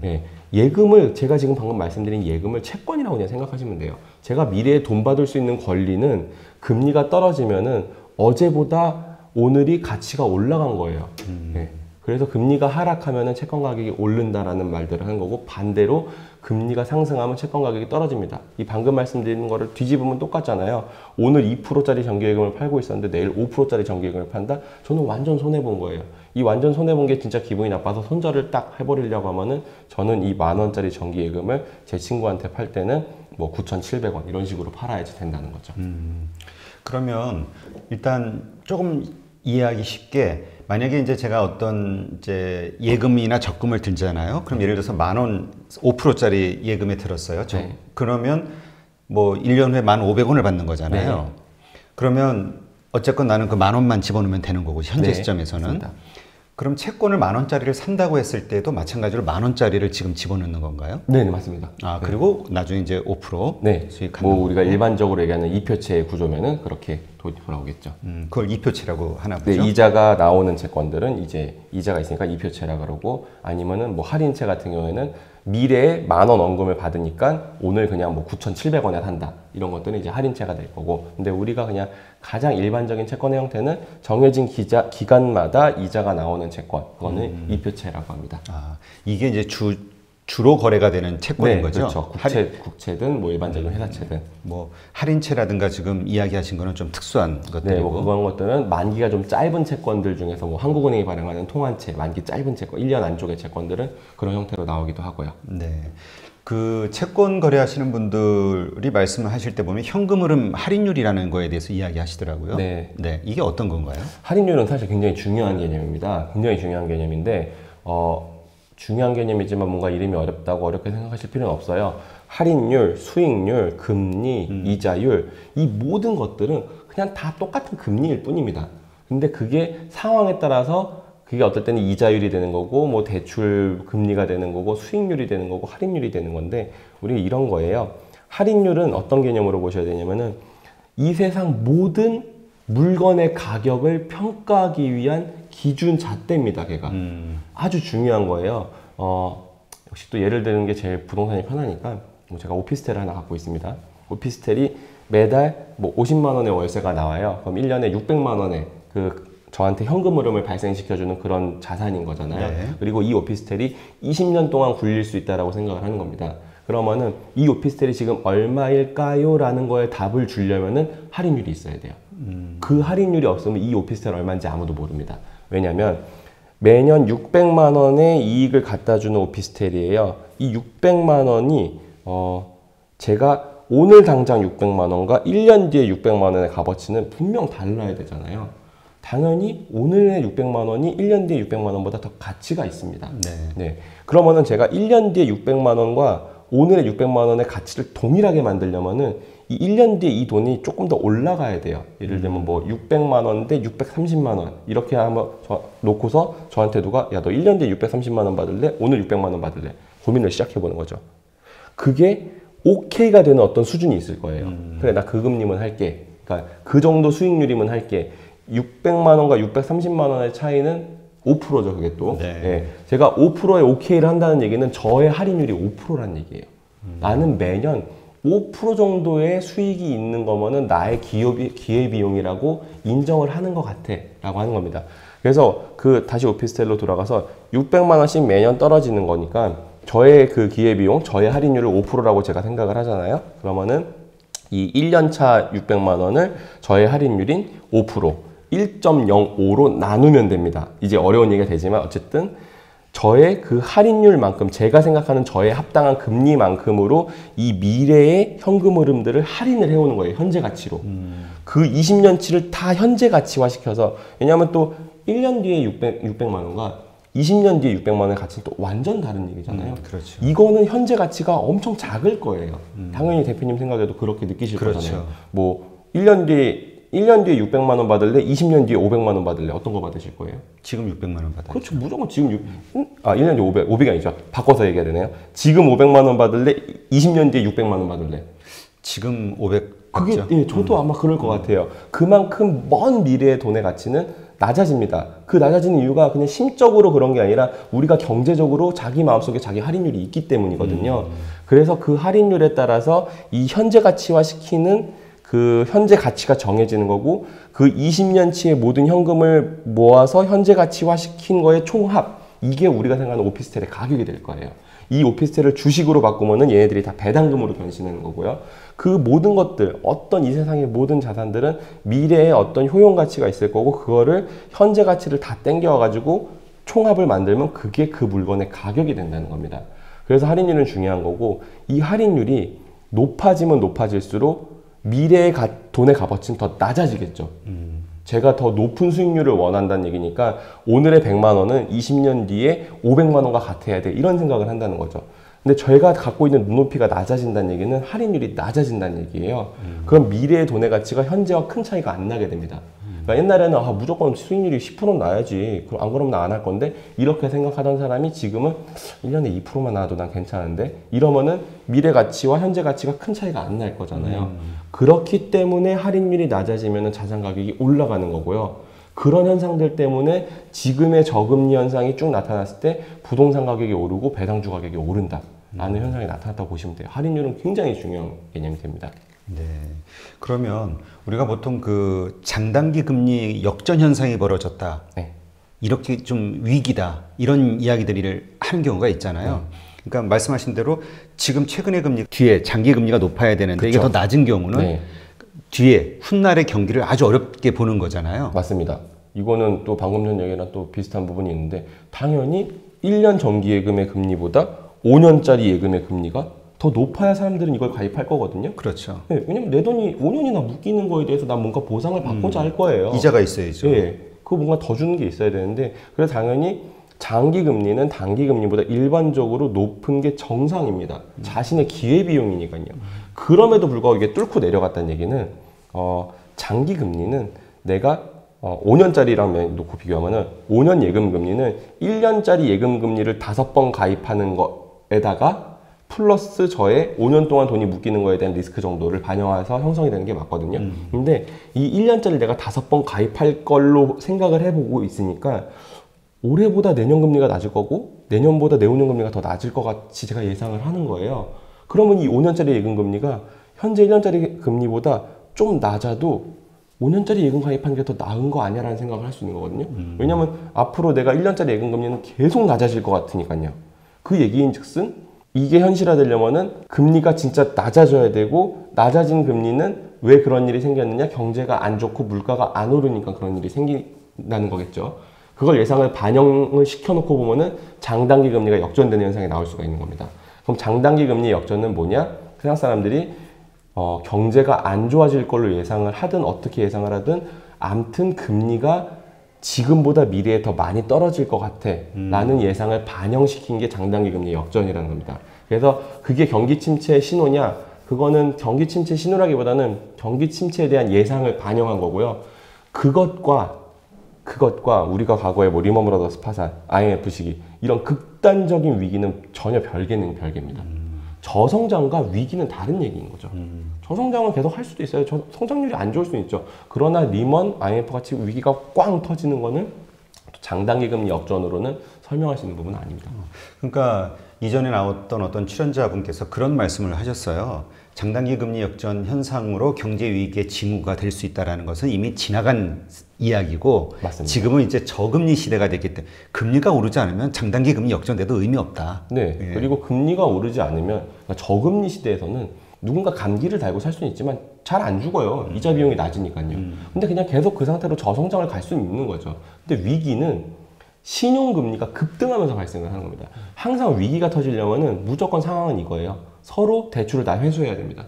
예. 예금을 제가 지금 방금 말씀드린 예금을 채권이라고 그냥 생각하시면 돼요. 제가 미래에 돈 받을 수 있는 권리는 금리가 떨어지면은 어제보다 오늘이 가치가 올라간 거예요. 예. 그래서 금리가 하락하면은 채권 가격이 오른다라는 말들을 하는 거고 반대로 금리가 상승하면 채권 가격이 떨어집니다. 이 방금 말씀드린 거를 뒤집으면 똑같잖아요. 오늘 2%짜리 정기예금을 팔고 있었는데 내일 5%짜리 정기예금을 판다? 저는 완전 손해본 거예요. 이 완전 손해본 게 진짜 기분이 나빠서 손절을 딱 해버리려고 하면은 저는 이 10,000원짜리 정기예금을 제 친구한테 팔 때는 뭐 9,700원 이런 식으로 팔아야지 된다는 거죠. 그러면 일단 조금 이해하기 쉽게 만약에 이제 제가 어떤 이제 예금이나 적금을 들잖아요. 그럼 예를 들어서 10,000원 5%짜리 예금에 들었어요. 네. 그러면 뭐 1년 후에 1,500원을 받는 거잖아요. 네. 그러면 어쨌건 나는 그 10,000원만 집어넣으면 되는 거고 현재 네, 시점에서는. 맞습니다. 그럼 채권을 10,000원짜리를 산다고 했을 때도 마찬가지로 10,000원짜리를 지금 집어넣는 건가요? 네, 맞습니다. 아, 그리고 나중에 이제 5% 네, 수익하는 뭐 우리가 일반적으로 얘기하는 이표채 구조면은 그렇게 돌아오겠죠. 그걸 이표채라고 하나 네, 보죠. 이자가 나오는 채권들은 이제 이자가 있으니까 이표채라 그러고 아니면은 뭐 할인채 같은 경우에는 미래에 10,000원 원금을 받으니까 오늘 그냥 뭐 9,700원에 산다. 이런 것들은 이제 할인채가 될 거고. 근데 우리가 그냥 가장 일반적인 채권의 형태는 정해진 기간마다 이자가 나오는 채권. 그거는 이표채라고 합니다. 아, 이게 이제 주로 거래가 되는 채권인 네, 거죠? 그렇죠. 국채든 뭐 일반적인 회사채든. 뭐 할인채라든가 지금 이야기하신 거는 좀 특수한 네, 것들이고. 뭐 그런 것들은 만기가 좀 짧은 채권들 중에서 뭐 한국은행이 발행하는 통한채, 만기 짧은 채권, 1년 안쪽의 채권들은 그런 형태로 나오기도 하고요. 네. 그 채권 거래하시는 분들이 말씀을 하실 때 보면 현금 흐름 할인율이라는 거에 대해서 이야기하시더라고요. 네. 네. 이게 어떤 건가요? 할인율은 사실 굉장히 중요한 개념입니다. 굉장히 중요한 개념인데, 중요한 개념이지만 뭔가 이름이 어렵다고 어렵게 생각하실 필요는 없어요. 할인율, 수익률, 금리, 이자율, 이 모든 것들은 그냥 다 똑같은 금리일 뿐입니다. 근데 그게 상황에 따라서 그게 어떨 때는 이자율이 되는 거고, 뭐 대출 금리가 되는 거고, 수익률이 되는 거고, 할인율이 되는 건데, 우리 이런 거예요. 할인율은 어떤 개념으로 보셔야 되냐면은 이 세상 모든 물건의 가격을 평가하기 위한 기준 잣대입니다, 걔가. 아주 중요한 거예요. 역시 또 예를 드는 게 제일 부동산이 편하니까, 뭐 제가 오피스텔을 하나 갖고 있습니다. 오피스텔이 매달 뭐 50만 원의 월세가 나와요. 그럼 1년에 600만 원의 저한테 현금 흐름을 발생시켜주는 그런 자산인 거잖아요. 네. 그리고 이 오피스텔이 20년 동안 굴릴 수 있다라고 생각을 하는 겁니다. 그러면은 이 오피스텔이 지금 얼마일까요? 라는 거에 답을 주려면은 할인율이 있어야 돼요. 그 할인율이 없으면 이 오피스텔 얼마인지 아무도 모릅니다. 왜냐면 매년 600만 원의 이익을 갖다 주는 오피스텔이에요. 이 600만 원이 제가 오늘 당장 600만 원과 1년 뒤에 600만 원의 값어치는 분명 달라야 되잖아요. 당연히 오늘의 600만 원이 1년 뒤에 600만 원보다 더 가치가 있습니다. 네. 그러면은 제가 1년 뒤에 600만 원과 오늘의 600만 원의 가치를 동일하게 만들려면은 이 1년 뒤에 이 돈이 조금 더 올라가야 돼요. 예를 들면 뭐 600만 원 대 630만 원 이렇게 한번 놓고서 저한테 누가 야, 너 1년 뒤에 630만 원 받을래? 오늘 600만 원 받을래? 고민을 시작해 보는 거죠. 그게 오케이가 되는 어떤 수준이 있을 거예요. 그래, 나 그 금리면 할게. 그러니까 그 정도 수익률이면 할게. 600만 원과 630만 원의 차이는 5%죠, 그게 또. 네. 네. 제가 5%의 오케이를 한다는 얘기는 저의 할인율이 5%라는 얘기예요. 나는 매년 5% 정도의 수익이 있는 거면은 나의 기회비용이라고 인정을 하는 것 같아 라고 하는 겁니다. 그래서 다시 오피스텔로 돌아가서 600만 원씩 매년 떨어지는 거니까 저의 그 기회비용, 저의 할인율을 5%라고 제가 생각을 하잖아요. 그러면은 이 1년차 600만 원을 저의 할인율인 5%, 1.05로 나누면 됩니다. 이제 어려운 얘기가 되지만 어쨌든 저의 그 할인율만큼 제가 생각하는 저의 합당한 금리만큼으로 이 미래의 현금 흐름들을 할인을 해오는 거예요. 현재 가치로. 그 20년치를 다 현재 가치화 시켜서 왜냐하면 또 1년 뒤에 600만 원과 20년 뒤에 600만 원의 가치는 또 완전 다른 얘기잖아요. 그렇죠. 이거는 현재 가치가 엄청 작을 거예요. 당연히 대표님 생각에도 그렇게 느끼실 그렇죠. 거잖아요. 뭐 1년 뒤에 20만 원 받을래? 20년 뒤에 500만 원 받을래? 어떤 거 받으실 거예요? 지금 600만 원 받아요. 그렇죠. 무조건 지금 1년 뒤에 500이 아니죠. 바꿔서 얘기해야 되네요. 지금 500만 원 받을래? 20년 뒤에 600만 원 받을래? 지금 500 그게 받죠? 예, 저도 아마 그럴 것 같아요. 그만큼 먼 미래의 돈의 가치는 낮아집니다. 그 낮아지는 이유가 그냥 심적으로 그런 게 아니라 우리가 경제적으로 자기 마음속에 자기 할인율이 있기 때문이거든요. 그래서 그 할인율에 따라서 이 현재 가치화 시키는 그 현재 가치가 정해지는 거고 그 20년치의 모든 현금을 모아서 현재 가치화 시킨 거의 총합, 이게 우리가 생각하는 오피스텔의 가격이 될 거예요. 이 오피스텔을 주식으로 바꾸면은 얘네들이 다 배당금으로 변신하는 거고요. 그 모든 것들, 어떤 이 세상의 모든 자산들은 미래에 어떤 효용 가치가 있을 거고 그거를 현재 가치를 다 땡겨와가지고 총합을 만들면 그게 그 물건의 가격이 된다는 겁니다. 그래서 할인율은 중요한 거고 이 할인율이 높아지면 높아질수록 미래의 돈의 값어치는 더 낮아지겠죠. 제가 더 높은 수익률을 원한다는 얘기니까 오늘의 100만 원은 20년 뒤에 500만 원과 같아야 돼. 이런 생각을 한다는 거죠. 근데 저희가 갖고 있는 눈높이가 낮아진다는 얘기는 할인율이 낮아진다는 얘기예요. 그럼 미래의 돈의 가치가 현재와 큰 차이가 안 나게 됩니다. 그러니까 옛날에는 무조건 수익률이 10%는 나야지. 안 그러면 나 안 할 건데 이렇게 생각하던 사람이 지금은 1년에 2%만 나와도 난 괜찮은데 이러면은 미래 가치와 현재 가치가 큰 차이가 안 날 거잖아요. 그렇기 때문에 할인율이 낮아지면 자산 가격이 올라가는 거고요. 그런 현상들 때문에 지금의 저금리 현상이 쭉 나타났을 때 부동산 가격이 오르고 배당주 가격이 오른다라는 현상이 나타났다고 보시면 돼요. 할인율은 굉장히 중요한 개념이 됩니다. 네. 그러면 우리가 보통 그 장단기 금리 역전 현상이 벌어졌다. 네. 이렇게 좀 위기다. 이런 이야기들을 하는 경우가 있잖아요. 그러니까 말씀하신 대로 지금 최근의 금리 뒤에 장기 금리가 높아야 되는데 이게 더 낮은 경우는 네. 뒤에 훗날의 경기를 아주 어렵게 보는 거잖아요. 맞습니다. 이거는 또 방금 전 얘기랑 또 비슷한 부분이 있는데 당연히 1년 정기 예금의 금리보다 5년짜리 예금의 금리가 더 높아야 사람들은 이걸 가입할 거거든요. 그렇죠. 네, 왜냐면 내 돈이 5년이나 묶이는 거에 대해서 난 뭔가 보상을 받고자 할 거예요. 이자가 있어야죠. 네, 그거 뭔가 더 주는 게 있어야 되는데 그래서 당연히 장기 금리는 단기 금리보다 일반적으로 높은 게 정상입니다. 자신의 기회 비용이니까요. 그럼에도 불구하고 이게 뚫고 내려갔다는 얘기는 장기 금리는 내가 5년짜리랑 놓고 비교하면은 5년 예금 금리는 1년짜리 예금 금리를 5번 가입하는 거에다가 플러스 저의 5년 동안 돈이 묶이는 거에 대한 리스크 정도를 반영해서 형성이 되는 게 맞거든요. 근데 이 1년짜리 내가 5번 가입할 걸로 생각을 해보고 있으니까 올해보다 내년 금리가 낮을 거고 내년보다 내후년 금리가 더 낮을 것 같이 제가 예상을 하는 거예요. 그러면 이 5년짜리 예금 금리가 현재 1년짜리 금리보다 좀 낮아도 5년짜리 예금 가입하는 게 더 나은 거 아니야 라는 생각을 할 수 있는 거거든요. 왜냐면 앞으로 내가 1년짜리 예금 금리는 계속 낮아질 것 같으니까요. 그 얘기인 즉슨 이게 현실화되려면은 금리가 진짜 낮아져야 되고 낮아진 금리는 왜 그런 일이 생겼느냐? 경제가 안 좋고 물가가 안 오르니까 그런 일이 생긴다는 거겠죠. 그걸 예상을 반영을 시켜놓고 보면은 장단기 금리가 역전되는 현상이 나올 수가 있는 겁니다. 그럼 장단기 금리 역전은 뭐냐? 세상 사람들이 경제가 안 좋아질 걸로 예상을 하든 어떻게 예상을 하든 암튼 금리가 지금보다 미래에 더 많이 떨어질 것 같아 라는 예상을 반영시킨 게 장단기 금리 역전이라는 겁니다. 그래서 그게 경기 침체의 신호냐? 그거는 경기 침체 신호라기보다는 경기 침체에 대한 예상을 반영한 거고요. 그것과 우리가 과거에 뭐 리먼 브라더스 파산, IMF 시기 이런 극단적인 위기는 전혀 별개입니다. 저성장과 위기는 다른 얘기인 거죠. 저성장은 계속 할 수도 있어요. 성장률이 안 좋을 수는 있죠. 그러나 리먼, IMF 같이 위기가 꽝 터지는 거는 장단기 금리 역전으로는 설명할 수 있는 부분은 아닙니다. 그러니까 이전에 나왔던 어떤 출연자분께서 그런 말씀을 하셨어요. 장단기 금리 역전 현상으로 경제 위기의 징후가 될 수 있다는 것은 이미 지나간 이야기고 맞습니다. 지금은 이제 저금리 시대가 됐기 때문에 금리가 오르지 않으면 장단기 금리 역전돼도 의미 없다. 네. 예. 그리고 금리가 오르지 않으면 그러니까 저금리 시대에서는 누군가 감기를 달고 살 수는 있지만 잘 안 죽어요. 이자 비용이 낮으니까요. 근데 그냥 계속 그 상태로 저성장을 갈 수는 있는 거죠. 근데 위기는 신용금리가 급등하면서 발생을 하는 겁니다. 항상 위기가 터지려면은 무조건 상황은 이거예요. 서로 대출을 다 회수해야 됩니다.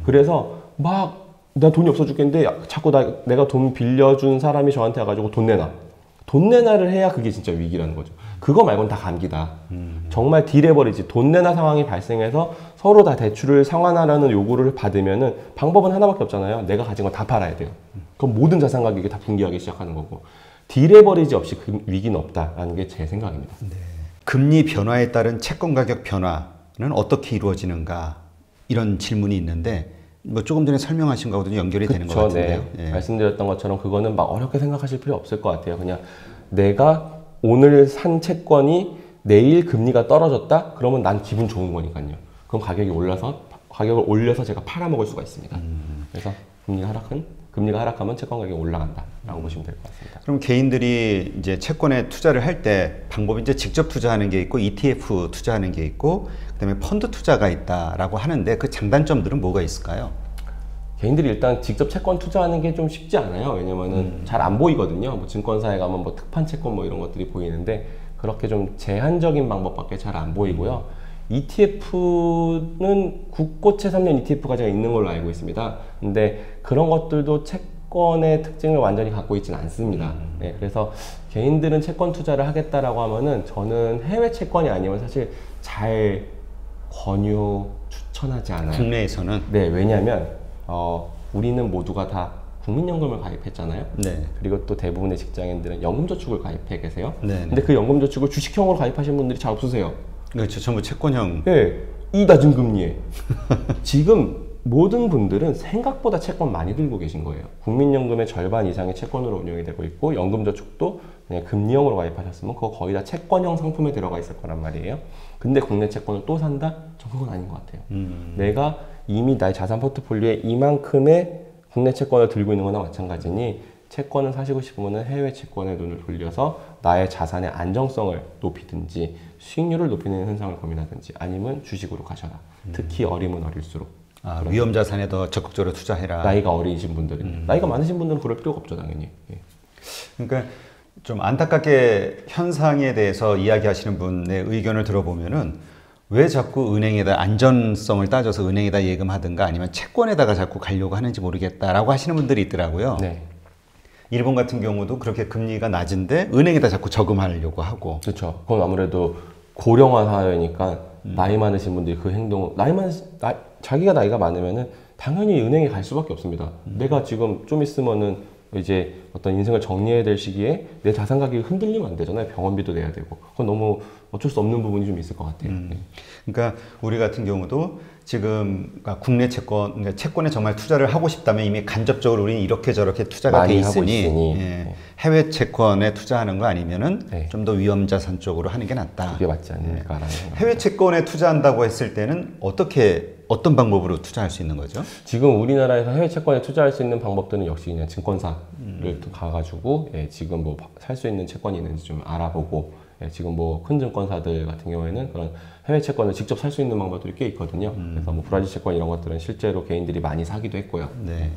그래서 막 나 돈이 없어 죽겠는데 자꾸 내가 돈 빌려준 사람이 저한테 와가지고 돈 내놔. 돈 내놔를 해야 그게 진짜 위기라는 거죠. 그거 말고는 다 감기다. 정말 딜해버리지. 돈 내놔 상황이 발생해서 서로 다 대출을 상환하라는 요구를 받으면은 방법은 하나밖에 없잖아요. 내가 가진 거 다 팔아야 돼요. 그럼 모든 자산 가격이 다 붕괴하기 시작하는 거고. 딜해버리지 없이 그 위기는 없다라는 게 제 생각입니다. 네. 금리 변화에 따른 채권 가격 변화는 어떻게 이루어지는가 이런 질문이 있는데 뭐 조금 전에 설명하신 거하고도 연결이 되는 것 같은데요. 네. 예. 말씀드렸던 것처럼 그거는 막 어렵게 생각하실 필요 없을 것 같아요. 그냥 내가 오늘 산 채권이 내일 금리가 떨어졌다? 그러면 난 기분 좋은 거니까요. 그럼 가격을 올려서 제가 팔아먹을 수가 있습니다. 그래서 금리가 하락하면 채권 가격이 올라간다라고 보시면 될 것 같습니다. 그럼 개인들이 이제 채권에 투자를 할 때 방법이 이제 직접 투자하는 게 있고 ETF 투자하는 게 있고 그다음에 펀드 투자가 있다라고 하는데 그 장단점들은 뭐가 있을까요? 개인들이 일단 직접 채권 투자하는 게 좀 쉽지 않아요. 왜냐면은 잘 안 보이거든요. 뭐 증권사에 가면 뭐 특판 채권 뭐 이런 것들이 보이는데 그렇게 좀 제한적인 방법밖에 잘 안 보이고요. ETF는 국고채 3년 ETF가 제가 있는 걸로 알고 있습니다. 근데 그런 것들도 채권의 특징을 완전히 갖고 있지는 않습니다. 네, 그래서 개인들은 채권 투자를 하겠다라고 하면은 저는 해외 채권이 아니면 사실 잘 추천하지 않아요. 국내에서는? 네, 왜냐하면 우리는 모두가 다 국민연금을 가입했잖아요. 네. 그리고 또 대부분의 직장인들은 연금저축을 가입해 계세요. 네. 근데 그 연금저축을 주식형으로 가입하신 분들이 잘 없으세요. 그렇죠. 전부 채권형. 네, 이 낮은 금리에 지금 모든 분들은 생각보다 채권 많이 들고 계신 거예요. 국민연금의 절반 이상의 채권으로 운영이 되고 있고 연금저축도 그냥 금리형으로 가입하셨으면 그거 거의 다 채권형 상품에 들어가 있을 거란 말이에요. 근데 국내 채권을 또 산다? 전 그건 아닌 것 같아요. 내가 이미 나의 자산 포트폴리오에 이만큼의 국내 채권을 들고 있는 거나 마찬가지니 채권을 사시고 싶으면 해외 채권에 눈을 돌려서 나의 자산의 안정성을 높이든지 수익률을 높이는 현상을 고민하든지 아니면 주식으로 가셔라. 특히 어리면 어릴수록. 위험 자산에 더 적극적으로 투자해라. 나이가 어리신 분들은. 나이가 많으신 분들은 그럴 필요가 없죠, 당연히. 예. 그러니까 좀 안타깝게 현상에 대해서 이야기하시는 분의 의견을 들어보면은 왜 자꾸 은행에다 안전성을 따져서 은행에다 예금하든가 아니면 채권에다가 자꾸 가려고 하는지 모르겠다라고 하시는 분들이 있더라고요. 네. 일본 같은 경우도 그렇게 금리가 낮은데 은행에다 자꾸 저금하려고 하고. 그렇죠. 그건 아무래도 고령화 사회니까 나이 많으신 분들이 그 행동, 자기가 나이가 많으면은 당연히 은행에 갈 수밖에 없습니다. 내가 지금 좀 있으면은 이제 어떤 인생을 정리해야 될 시기에 내 자산 가격이 흔들리면 안 되잖아요. 병원비도 내야 되고. 그건 너무 어쩔 수 없는 부분이 좀 있을 것 같아요. 네. 그러니까 우리 같은 경우도 지금 국내 채권, 그러니까 채권에 정말 투자를 하고 싶다면 이미 간접적으로 우리는 이렇게 저렇게 투자가 돼 있으니 예, 해외 채권에 투자하는 거 아니면은 네. 좀 더 위험 자산 쪽으로 하는 게 낫다. 그게 맞지 않을까라는 생각. 해외 채권에 투자한다고 했을 때는 어떤 방법으로 투자할 수 있는 거죠? 지금 우리나라에서 해외 채권에 투자할 수 있는 방법들은 역시 그냥 증권사를 가가지고 예, 지금 뭐 살 수 있는 채권이 있는지 좀 알아보고 예, 지금 뭐 큰 증권사들 같은 경우에는 그런 해외 채권을 직접 살 수 있는 방법들이 꽤 있거든요. 그래서 뭐 브라질 채권 이런 것들은 실제로 개인들이 많이 사기도 했고요. 네.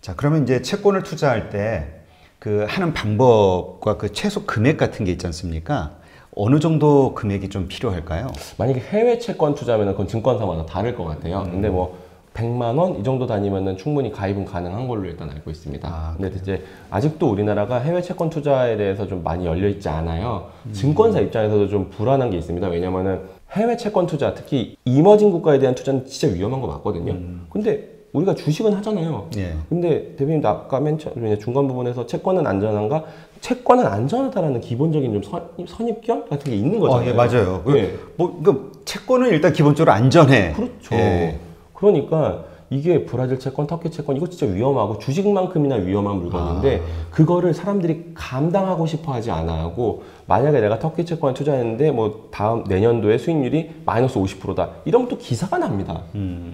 자, 그러면 이제 채권을 투자할 때 그 하는 방법과 그 최소 금액 같은 게 있지 않습니까? 어느 정도 금액이 좀 필요할까요? 만약에 해외 채권 투자하면 그건 증권사마다 다를 것 같아요. 근데 뭐 100만 원 이 정도 다니면은 충분히 가입은 가능한 걸로 일단 알고 있습니다. 근데 이제 아직도 우리나라가 해외 채권 투자에 대해서 좀 많이 열려 있지 않아요. 증권사 입장에서도 좀 불안한 게 있습니다. 왜냐면은 해외 채권 투자, 특히 이머징 국가에 대한 투자는 진짜 위험한 거 맞거든요. 근데 우리가 주식은 하잖아요. 예. 근데 대표님 아까 중간 부분에서 채권은 안전한가? 채권은 안전하다라는 기본적인 좀 선입견 같은 게 있는 거잖아요. 예, 맞아요. 예. 채권은 일단 기본적으로 안전해. 그렇죠. 예. 그러니까 이게 브라질 채권, 터키 채권 이거 진짜 위험하고 주식만큼이나 위험한 물건인데 그거를 사람들이 감당하고 싶어 하지 않아 하고 만약에 내가 터키 채권에 투자했는데 뭐 다음 내년도에 수익률이 마이너스 50%다 이러면 또 기사가 납니다.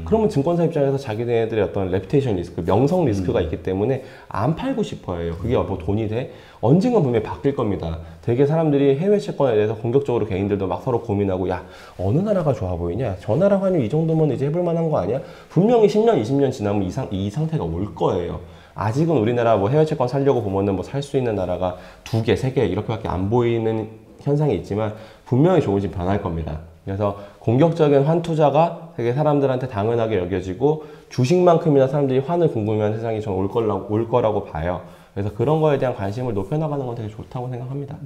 그러면 증권사 입장에서 자기네들의 어떤 레퓨테이션 리스크, 명성 리스크가 있기 때문에 안 팔고 싶어 해요. 그게 뭐 돈이 돼? 언젠가 분명히 바뀔 겁니다. 되게 사람들이 해외 채권에 대해서 공격적으로 개인들도 막 서로 고민하고 야 어느 나라가 좋아 보이냐? 저 나라 환율 이 정도면 이제 해볼 만한 거 아니야? 분명히 10년, 20년 지나면 이 상태가 올 거예요. 아직은 우리나라 뭐 해외 채권 살려고 보면은 뭐 살 수 있는 나라가 2개, 3개 이렇게밖에 안 보이는 현상이 있지만 분명히 조금씩 변할 겁니다. 그래서 공격적인 환 투자가 되게 사람들한테 당연하게 여겨지고 주식만큼이나 사람들이 환을 궁금해하는 세상이 저는 올 거라고 봐요. 그래서 그런 거에 대한 관심을 높여나가는 건 되게 좋다고 생각합니다.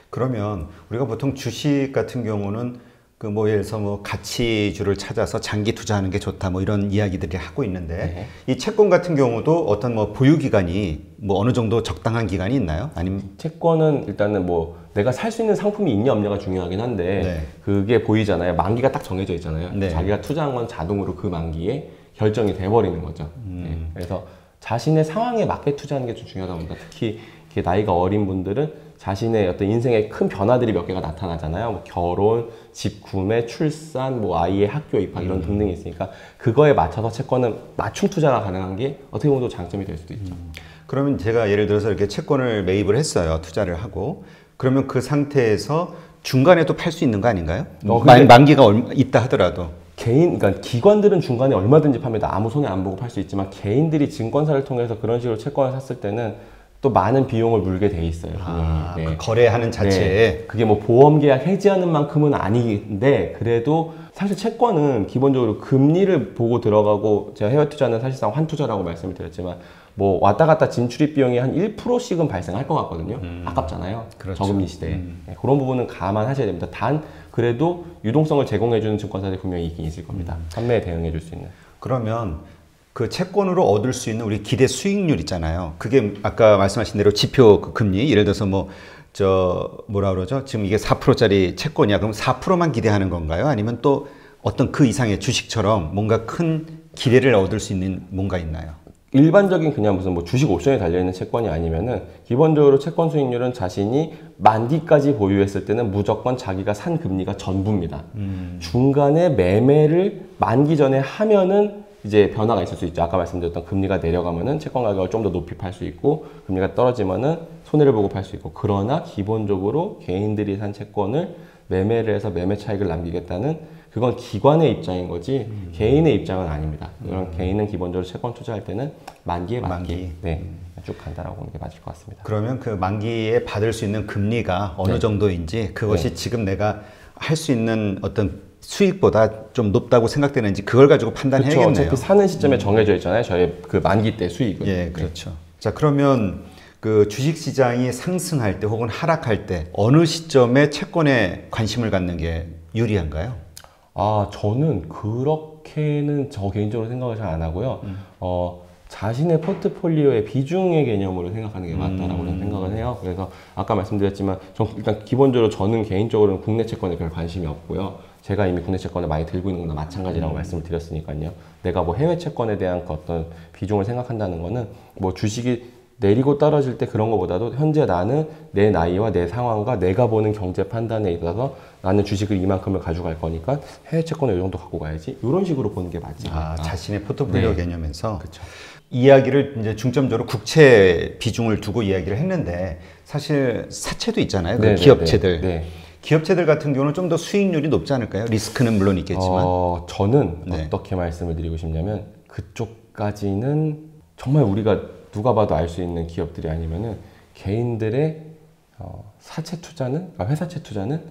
그러면 우리가 보통 주식 같은 경우는 그 뭐 예를 들어서 뭐 가치주를 찾아서 장기 투자하는 게 좋다 뭐 이런 이야기들이 하고 있는데 이 채권 같은 경우도 어떤 뭐 보유 기간이 뭐 어느 정도 적당한 기간이 있나요? 아니면 채권은 일단은 뭐 내가 살 수 있는 상품이 있냐 없냐가 중요하긴 한데 그게 보이잖아요. 만기가 딱 정해져 있잖아요. 자기가 투자한 건 자동으로 그 만기에 결정이 돼버리는 거죠. 그래서 자신의 상황에 맞게 투자하는 게 좀 중요하다고 봅니다. 특히 이렇게 나이가 어린 분들은 자신의 어떤 인생의 큰 변화들이 몇 개가 나타나잖아요. 뭐 결혼, 집 구매, 출산, 뭐 아이의 학교 입학 이런 등등이 있으니까 그거에 맞춰서 채권은 맞춤 투자가 가능한 게 어떻게 보면 또 장점이 될 수도 있죠. 그러면 제가 예를 들어서 이렇게 채권을 매입을 했어요. 투자를 하고 그러면 그 상태에서 중간에 또 팔 수 있는 거 아닌가요? 만기가 있다 하더라도. 그러니까 기관들은 중간에 얼마든지 팝니다. 아무 손해 안 보고 팔 수 있지만 개인들이 증권사를 통해서 그런 식으로 채권을 샀을 때는 또 많은 비용을 물게 돼 있어요. 네. 그 거래하는 자체에. 네. 그게 뭐 보험계약 해지하는 만큼은 아닌데 그래도 사실 채권은 기본적으로 금리를 보고 들어가고 제가 해외 투자는 사실상 환투자라고 말씀을 드렸지만 뭐 왔다 갔다 진출입 비용이 한 1%씩은 발생할 것 같거든요. 아깝잖아요. 그렇죠. 저금리 시대에. 네. 그런 부분은 감안하셔야 됩니다. 단 그래도 유동성을 제공해주는 증권사들이 분명히 있긴 있을 겁니다. 판매에 대응해줄 수 있는. 그러면 그 채권으로 얻을 수 있는 우리 기대 수익률 있잖아요. 그게 아까 말씀하신 대로 지표 그 금리, 예를 들어서 뭐라 그러죠? 지금 이게 4%짜리 채권이야. 그럼 4%만 기대하는 건가요? 아니면 또 어떤 그 이상의 주식처럼 뭔가 큰 기회를 얻을 수 있는 뭔가 있나요? 일반적인 그냥 무슨 뭐 주식 옵션에 달려있는 채권이 아니면은 기본적으로 채권 수익률은 자신이 만기까지 보유했을 때는 무조건 자기가 산 금리가 전부입니다. 중간에 매매를 만기 전에 하면은 이제 변화가 있을 수 있죠. 아까 말씀드렸던 금리가 내려가면은 채권 가격을 좀 더 높이 팔 수 있고 금리가 떨어지면은 손해를 보고 팔 수 있고 그러나 기본적으로 개인들이 산 채권을 매매를 해서 매매 차익을 남기겠다는 그건 기관의 입장인 거지 개인의 입장은 아닙니다. 그런 개인은 기본적으로 채권 투자할 때는 만기에 맞게 만기. 네, 쭉 간다라고 보는 게 맞을 것 같습니다. 그러면 그 만기에 받을 수 있는 금리가 어느 네. 정도인지 그것이 네. 지금 내가 할 수 있는 어떤 수익보다 좀 높다고 생각되는지 그걸 가지고 그렇죠. 판단해야겠네요. 어차피 사는 시점에 정해져 있잖아요. 저희 그 만기 때 수익은. 예, 그렇죠. 자, 그러면 그 주식 시장이 상승할 때 혹은 하락할 때 어느 시점에 채권에 관심을 갖는 게 유리한가요? 아, 저는 그렇게는 저 개인적으로 생각을 잘 안 하고요. 자신의 포트폴리오의 비중의 개념으로 생각하는 게 맞다라고 저는 생각을 해요. 그래서 아까 말씀드렸지만 일단 기본적으로 저는 개인적으로는 국내 채권에 별 관심이 없고요. 제가 이미 국내 채권을 많이 들고 있는 거나 마찬가지라고 말씀을 드렸으니까요. 내가 뭐 해외 채권에 대한 그 어떤 비중을 생각한다는 거는 뭐 주식이 내리고 떨어질 때 그런 것보다도 현재 나는 내 나이와 내 상황과 내가 보는 경제 판단에 있어서 나는 주식을 이만큼을 가져갈 거니까 해외 채권을 이 정도 갖고 가야지 이런 식으로 보는 게 맞지 않을까. 자신의 포트폴리오 네. 개념에서 그렇죠. 이야기를 이제 중점적으로 국채 비중을 두고 이야기를 했는데 사실 사채도 있잖아요. 그 네, 기업체들. 네, 네. 기업체들 같은 경우는 좀 더 수익률이 높지 않을까요? 리스크는 물론 있겠지만. 저는 네. 어떻게 말씀을 드리고 싶냐면 그쪽까지는 정말 우리가 누가 봐도 알 수 있는 기업들이 아니면은 개인들의 사채 투자는, 회사채 투자는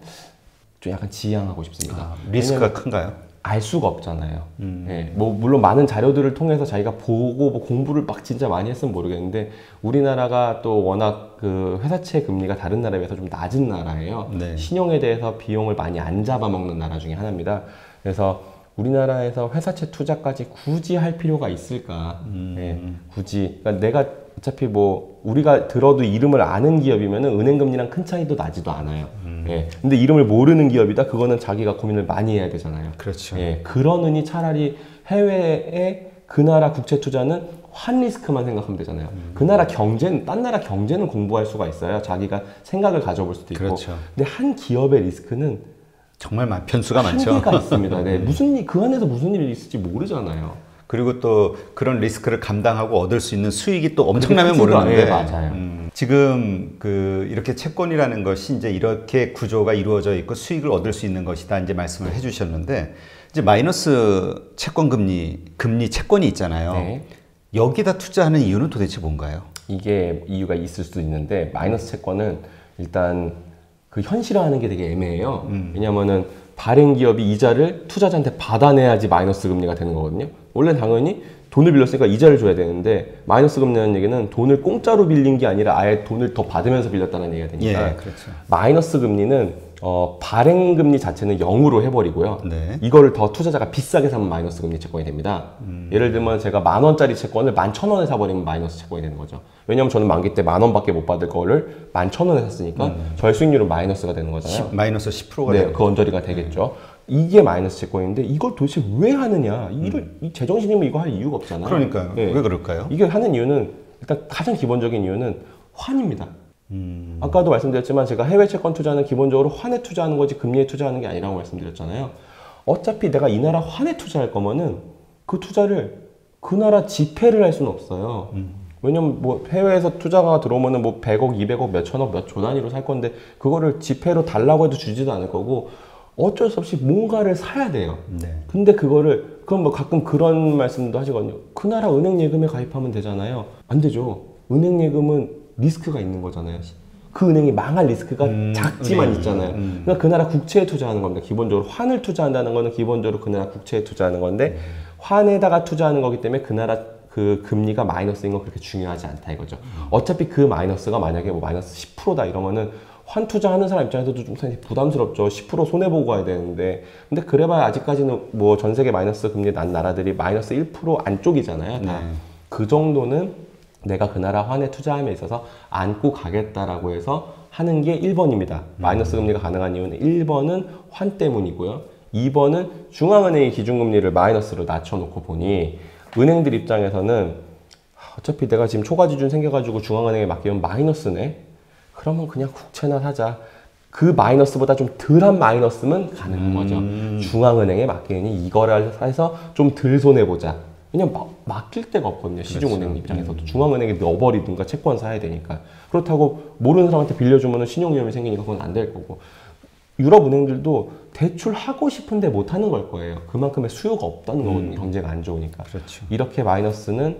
좀 약간 지양하고 싶습니다. 리스크가 큰가요? 알 수가 없잖아요. 예, 뭐 물론 많은 자료들을 통해서 자기가 보고 뭐 공부를 막 진짜 많이 했으면 모르겠는데 우리나라가 또 워낙 그 회사채 금리가 다른 나라에 비해서 좀 낮은 나라예요. 네. 신용에 대해서 비용을 많이 안 잡아먹는 나라 중에 하나입니다. 그래서 우리나라에서 회사채 투자까지 굳이 할 필요가 있을까? 예, 굳이. 그러니까 내가 어차피 뭐 우리가 들어도 이름을 아는 기업이면은 은행 금리랑 큰 차이도 나지도 않아요. 예. 근데 이름을 모르는 기업이다. 그거는 자기가 고민을 많이 해야 되잖아요. 그렇죠. 예. 그러느니 차라리 해외에 그 나라 국채 투자는 환 리스크만 생각하면 되잖아요. 그 나라 경제는 딴 나라 경제는 공부할 수가 있어요. 자기가 생각을 가져볼 수도 있고. 그렇죠. 근데 한 기업의 리스크는 정말 변수가 많죠. 한계가 있습니다. 네. 그 안에서 무슨 일이 있을지 모르잖아요. 그리고 또 그런 리스크를 감당하고 얻을 수 있는 수익이 또 엄청나면 크지도 모르는데. 네, 맞아요. 지금 그 이렇게 채권이라는 것이 이제 이렇게 구조가 이루어져 있고 수익을 얻을 수 있는 것이다 이제 말씀을 해주셨는데 이제 마이너스 채권 금리 채권이 있잖아요. 네. 여기다 투자하는 이유는 도대체 뭔가요? 이게 이유가 있을 수도 있는데 마이너스 채권은 일단 그 현실화하는 게 되게 애매해요. 왜냐면은 발행 기업이 이자를 투자자한테 받아내야지 마이너스 금리가 되는 거거든요. 원래 당연히 돈을 빌렸으니까 이자를 줘야 되는데 마이너스 금리라는 얘기는 돈을 공짜로 빌린 게 아니라 아예 돈을 더 받으면서 빌렸다는 얘기가 되니까 예, 그렇죠. 마이너스 금리는 발행 금리 자체는 0으로 해버리고요. 네. 이거를 더 투자자가 비싸게 사면 마이너스 금리 채권이 됩니다. 예를 들면 제가 10,000원짜리 채권을 11,000원에 사버리면 마이너스 채권이 되는 거죠. 왜냐면 저는 만기 때 10,000원밖에 못 받을 거를 11,000원에 샀으니까 저의 수익률은 마이너스가 되는 거잖아요. 마이너스 10%가 네, 되는 그 언저리가 되겠죠. 이게 마이너스 채권인데 이걸 도대체 왜 하느냐? 이 제정신이면 이거 할 이유가 없잖아요. 그러니까요. 네. 왜 그럴까요? 이게 하는 이유는 일단 가장 기본적인 이유는 환입니다. 아까도 말씀드렸지만 제가 해외 채권 투자는 기본적으로 환에 투자하는 거지 금리에 투자하는 게 아니라고 말씀드렸잖아요. 어차피 내가 이 나라 환에 투자할 거면은 그 투자를 그 나라 지폐를 할 수는 없어요. 왜냐면 뭐 해외에서 투자가 들어오면은 뭐 100억, 200억, 몇천억, 몇 조 단위로 살 건데 그거를 지폐로 달라고 해도 주지도 않을 거고 어쩔 수 없이 뭔가를 사야 돼요. 네. 근데 그럼 뭐 가끔 그런 말씀도 하시거든요. 그 나라 은행 예금에 가입하면 되잖아요. 안 되죠. 은행 예금은 리스크가 있는 거잖아요. 그 은행이 망할 리스크가 작지만 있잖아요. 그러니까 그 나라 국채에 투자하는 겁니다. 기본적으로 환을 투자한다는 거는 기본적으로 그 나라 국채에 투자하는 건데 환에다가 투자하는 거기 때문에 그 나라 그 금리가 마이너스인 건 그렇게 중요하지 않다 이거죠. 어차피 그 마이너스가 만약에 뭐 마이너스 10%다 이러면은 환 투자하는 사람 입장에서도 좀 부담스럽죠. 10% 손해보고 가야 되는데. 근데 그래봐야 아직까지는 뭐 전 세계 마이너스 금리 난 나라들이 마이너스 1% 안쪽이잖아요. 다. 그 정도는 내가 그 나라 환에 투자함에 있어서 안고 가겠다라고 해서 하는 게 1번입니다. 마이너스 금리가 가능한 이유는 1번은 환 때문이고요. 2번은 중앙은행이 기준금리를 마이너스로 낮춰놓고 보니 은행들 입장에서는 어차피 내가 지금 초과지준 생겨가지고 중앙은행에 맡기면 마이너스네? 그러면 그냥 국채나 사자. 그 마이너스보다 좀 덜한 마이너스면 가능한 거죠. 중앙은행에 맡기니 이거를 해서 좀 덜 손해보자. 왜냐면 맡길 데가 없거든요. 시중은행 그렇죠. 입장에서도. 중앙은행에 넣어버리든가 채권 사야 되니까. 그렇다고 모르는 사람한테 빌려주면 신용위험이 생기니까 그건 안 될 거고. 유럽 은행들도 대출하고 싶은데 못하는 걸 거예요. 그만큼의 수요가 없다는 거거든요. 경제가 안 좋으니까. 그렇죠. 이렇게 마이너스는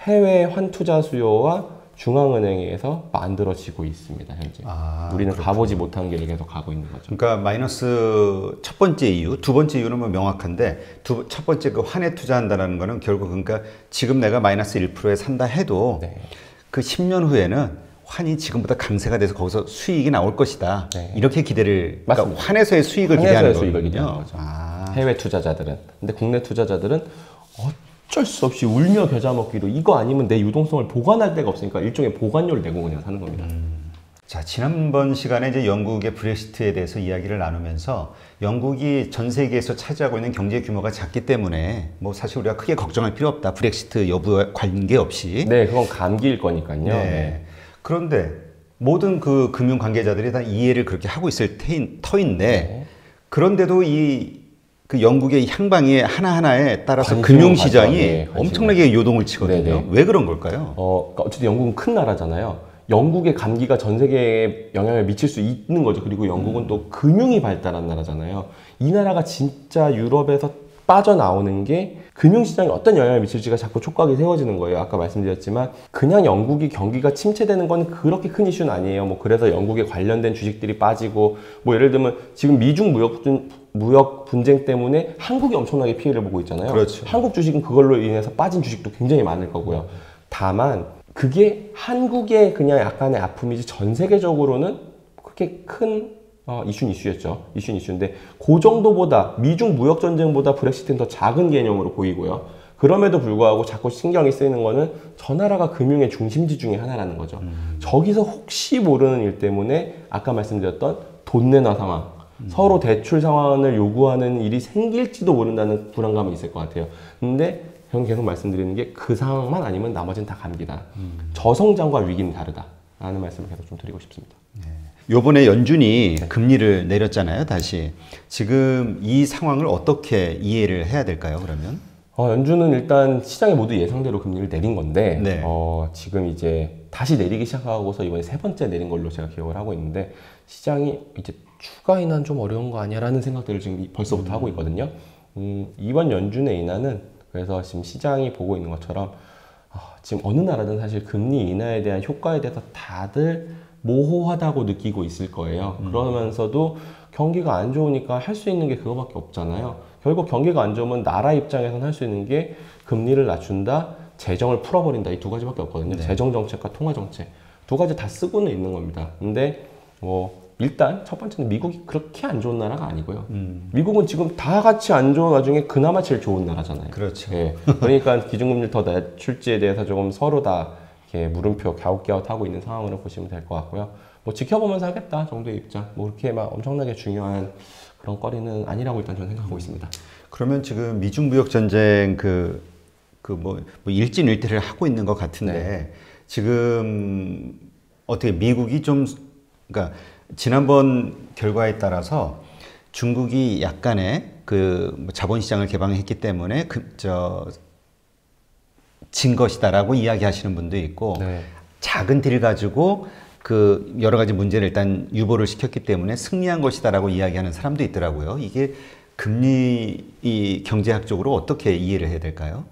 해외 환투자 수요와 중앙은행에서 만들어지고 있습니다. 현재. 우리는 그렇군요. 가보지 못한 길을 계속 가고 있는 거죠. 그러니까 마이너스 첫 번째 이유, 두 번째 이유는 뭐 명확한데 첫 번째 그 환에 투자한다는 거는 결국 그러니까 지금 내가 마이너스 1%에 산다 해도 네. 그 10년 후에는 환이 지금보다 강세가 돼서 거기서 수익이 나올 것이다. 네. 이렇게 기대를 그러니까 맞습니다. 환에서의 수익을 환에서의 기대하는 수익을 거군요. 기대하는 거죠. 아. 해외 투자자들은. 근데 국내 투자자들은 어쩔 수 없이 울며 겨자 먹기로 이거 아니면 내 유동성을 보관할 데가 없으니까 일종의 보관료를 내고 그냥 사는 겁니다. 자, 지난번 시간에 이제 영국의 브렉시트에 대해서 이야기를 나누면서 영국이 전 세계에서 차지하고 있는 경제 규모가 작기 때문에 뭐 사실 우리가 크게 걱정할 필요 없다. 브렉시트 여부에 관계없이. 네, 그건 감기일 거니까요. 네. 네. 그런데 모든 그 금융 관계자들이 다 이해를 그렇게 하고 있을 터인데 네. 그런데도 그 영국의 향방이 하나하나에 따라서 관심을 금융시장이 가져, 네, 엄청나게 요동을 치거든요. 네네. 왜 그런 걸까요? 그러니까 어쨌든 영국은 큰 나라잖아요. 영국의 감기가 전 세계에 영향을 미칠 수 있는 거죠. 그리고 영국은 또 금융이 발달한 나라잖아요. 이 나라가 진짜 유럽에서 빠져나오는 게 금융시장에 어떤 영향을 미칠지가 자꾸 촉각이 세워지는 거예요. 아까 말씀드렸지만 그냥 영국이 경기가 침체되는 건 그렇게 큰 이슈는 아니에요. 뭐 그래서 영국에 관련된 주식들이 빠지고 뭐 예를 들면 지금 미중 무역 분쟁 때문에 한국이 엄청나게 피해를 보고 있잖아요. 그렇죠. 한국 주식은 그걸로 인해서 빠진 주식도 굉장히 많을 거고요. 다만 그게 한국의 그냥 약간의 아픔이지 전 세계적으로는 그렇게 큰 이슈였죠. 이슈인데 그 정도보다 미중 무역 전쟁보다 브렉시트는 더 작은 개념으로 보이고요. 그럼에도 불구하고 자꾸 신경이 쓰이는 거는 저 나라가 금융의 중심지 중에 하나라는 거죠. 저기서 혹시 모르는 일 때문에 아까 말씀드렸던 돈 내놔 상황, 서로 대출 상환을 요구하는 일이 생길지도 모른다는 불안감이 있을 것 같아요. 근데 저는 계속 말씀드리는 게 그 상황만 아니면 나머지는 다 감기다. 저성장과 위기는 다르다. 라는 말씀을 계속 좀 드리고 싶습니다. 요번에 연준이 금리를 내렸잖아요, 다시. 지금 이 상황을 어떻게 이해를 해야 될까요, 그러면? 연준은 일단 시장이 모두 예상대로 금리를 내린 건데, 네. 지금 이제 다시 내리기 시작하고서 이번에 세 번째 내린 걸로 제가 기억을 하고 있는데, 시장이 이제 추가 인하는 좀 어려운 거 아니야? 라는 생각들을 지금 벌써부터 하고 있거든요. 이번 연준의 인하는 그래서 지금 시장이 보고 있는 것처럼, 지금 어느 나라든 사실 금리 인하에 대한 효과에 대해서 다들 모호하다고 느끼고 있을 거예요. 그러면서도 경기가 안 좋으니까 할 수 있는 게 그거밖에 없잖아요. 결국 경기가 안 좋으면 나라 입장에서는 할 수 있는 게 금리를 낮춘다, 재정을 풀어버린다. 이 두 가지밖에 없거든요. 네. 재정정책과 통화정책. 두 가지 다 쓰고는 있는 겁니다. 근데 일단 첫 번째는 미국이 그렇게 안 좋은 나라가 아니고요. 미국은 지금 다 같이 안 좋은 와중에 그나마 제일 좋은 나라잖아요. 그렇죠. 예. 그러니까 기준금리를 더 낮출지에 대해서 조금 서로 다 이렇게 물음표 갸웃갸웃하고 있는 상황으로 보시면 될 것 같고요. 뭐 지켜보면서 하겠다 정도의 입장. 뭐 그렇게 막 엄청나게 중요한 그런 거리는 아니라고 일단 저는 생각하고 있습니다. 그러면 지금 미중 무역 전쟁 뭐 일진일퇴를 하고 있는 것 같은데 네. 지금 어떻게 미국이 좀 그러니까 지난번 결과에 따라서 중국이 약간의 그 자본시장을 개방했기 때문에 진 것이다라고 이야기하시는 분도 있고 네. 작은 딜 가지고 그 여러 가지 문제를 일단 유보를 시켰기 때문에 승리한 것이다라고 이야기하는 사람도 있더라고요. 이게 금리 이 경제학적으로 어떻게 이해를 해야 될까요?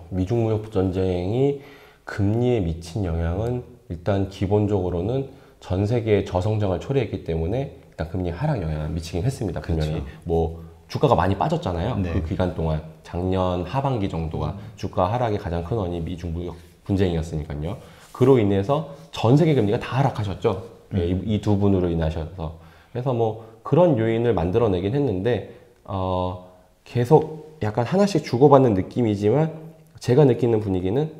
미중 무역 전쟁이 금리에 미친 영향은 일단 기본적으로는 전 세계의 저성장을 초래했기 때문에 일단 금리 하락 영향을 미치긴 했습니다. 분명히 그렇죠. 뭐 주가가 많이 빠졌잖아요. 네. 그 기간 동안 작년 하반기 정도가 주가 하락의 가장 큰 원인이 미중 무역 분쟁이었으니까요. 그로 인해서 전 세계 금리가 다 하락하셨죠. 이 두 분으로 인하셔서. 그래서 뭐 그런 요인을 만들어내긴 했는데 계속 약간 하나씩 주고받는 느낌이지만 제가 느끼는 분위기는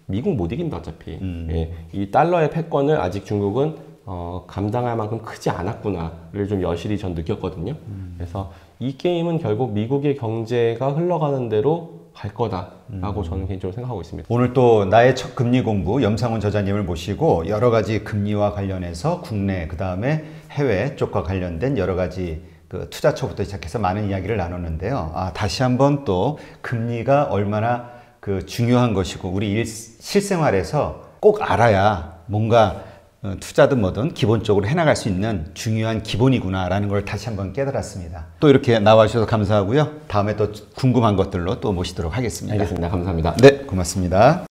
미국 못 이긴다 어차피. 예, 이 달러의 패권을 아직 중국은 감당할 만큼 크지 않았구나를 좀 여실히 전 느꼈거든요. 그래서 이 게임은 결국 미국의 경제가 흘러가는 대로 갈 거다라고 저는 개인적으로 생각하고 있습니다. 오늘 또 나의 첫 금리 공부 염상훈 저자님을 모시고 여러 가지 금리와 관련해서 국내 그다음에 해외 쪽과 관련된 여러 가지 그 투자처부터 시작해서 많은 이야기를 나눴는데요. 다시 한번 또 금리가 얼마나 그 중요한 것이고 우리 실생활에서 꼭 알아야 뭔가 투자든 뭐든 기본적으로 해나갈 수 있는 중요한 기본이구나라는 걸 다시 한번 깨달았습니다. 또 이렇게 나와주셔서 감사하고요. 다음에 또 궁금한 것들로 또 모시도록 하겠습니다. 알겠습니다. 감사합니다. 네, 고맙습니다.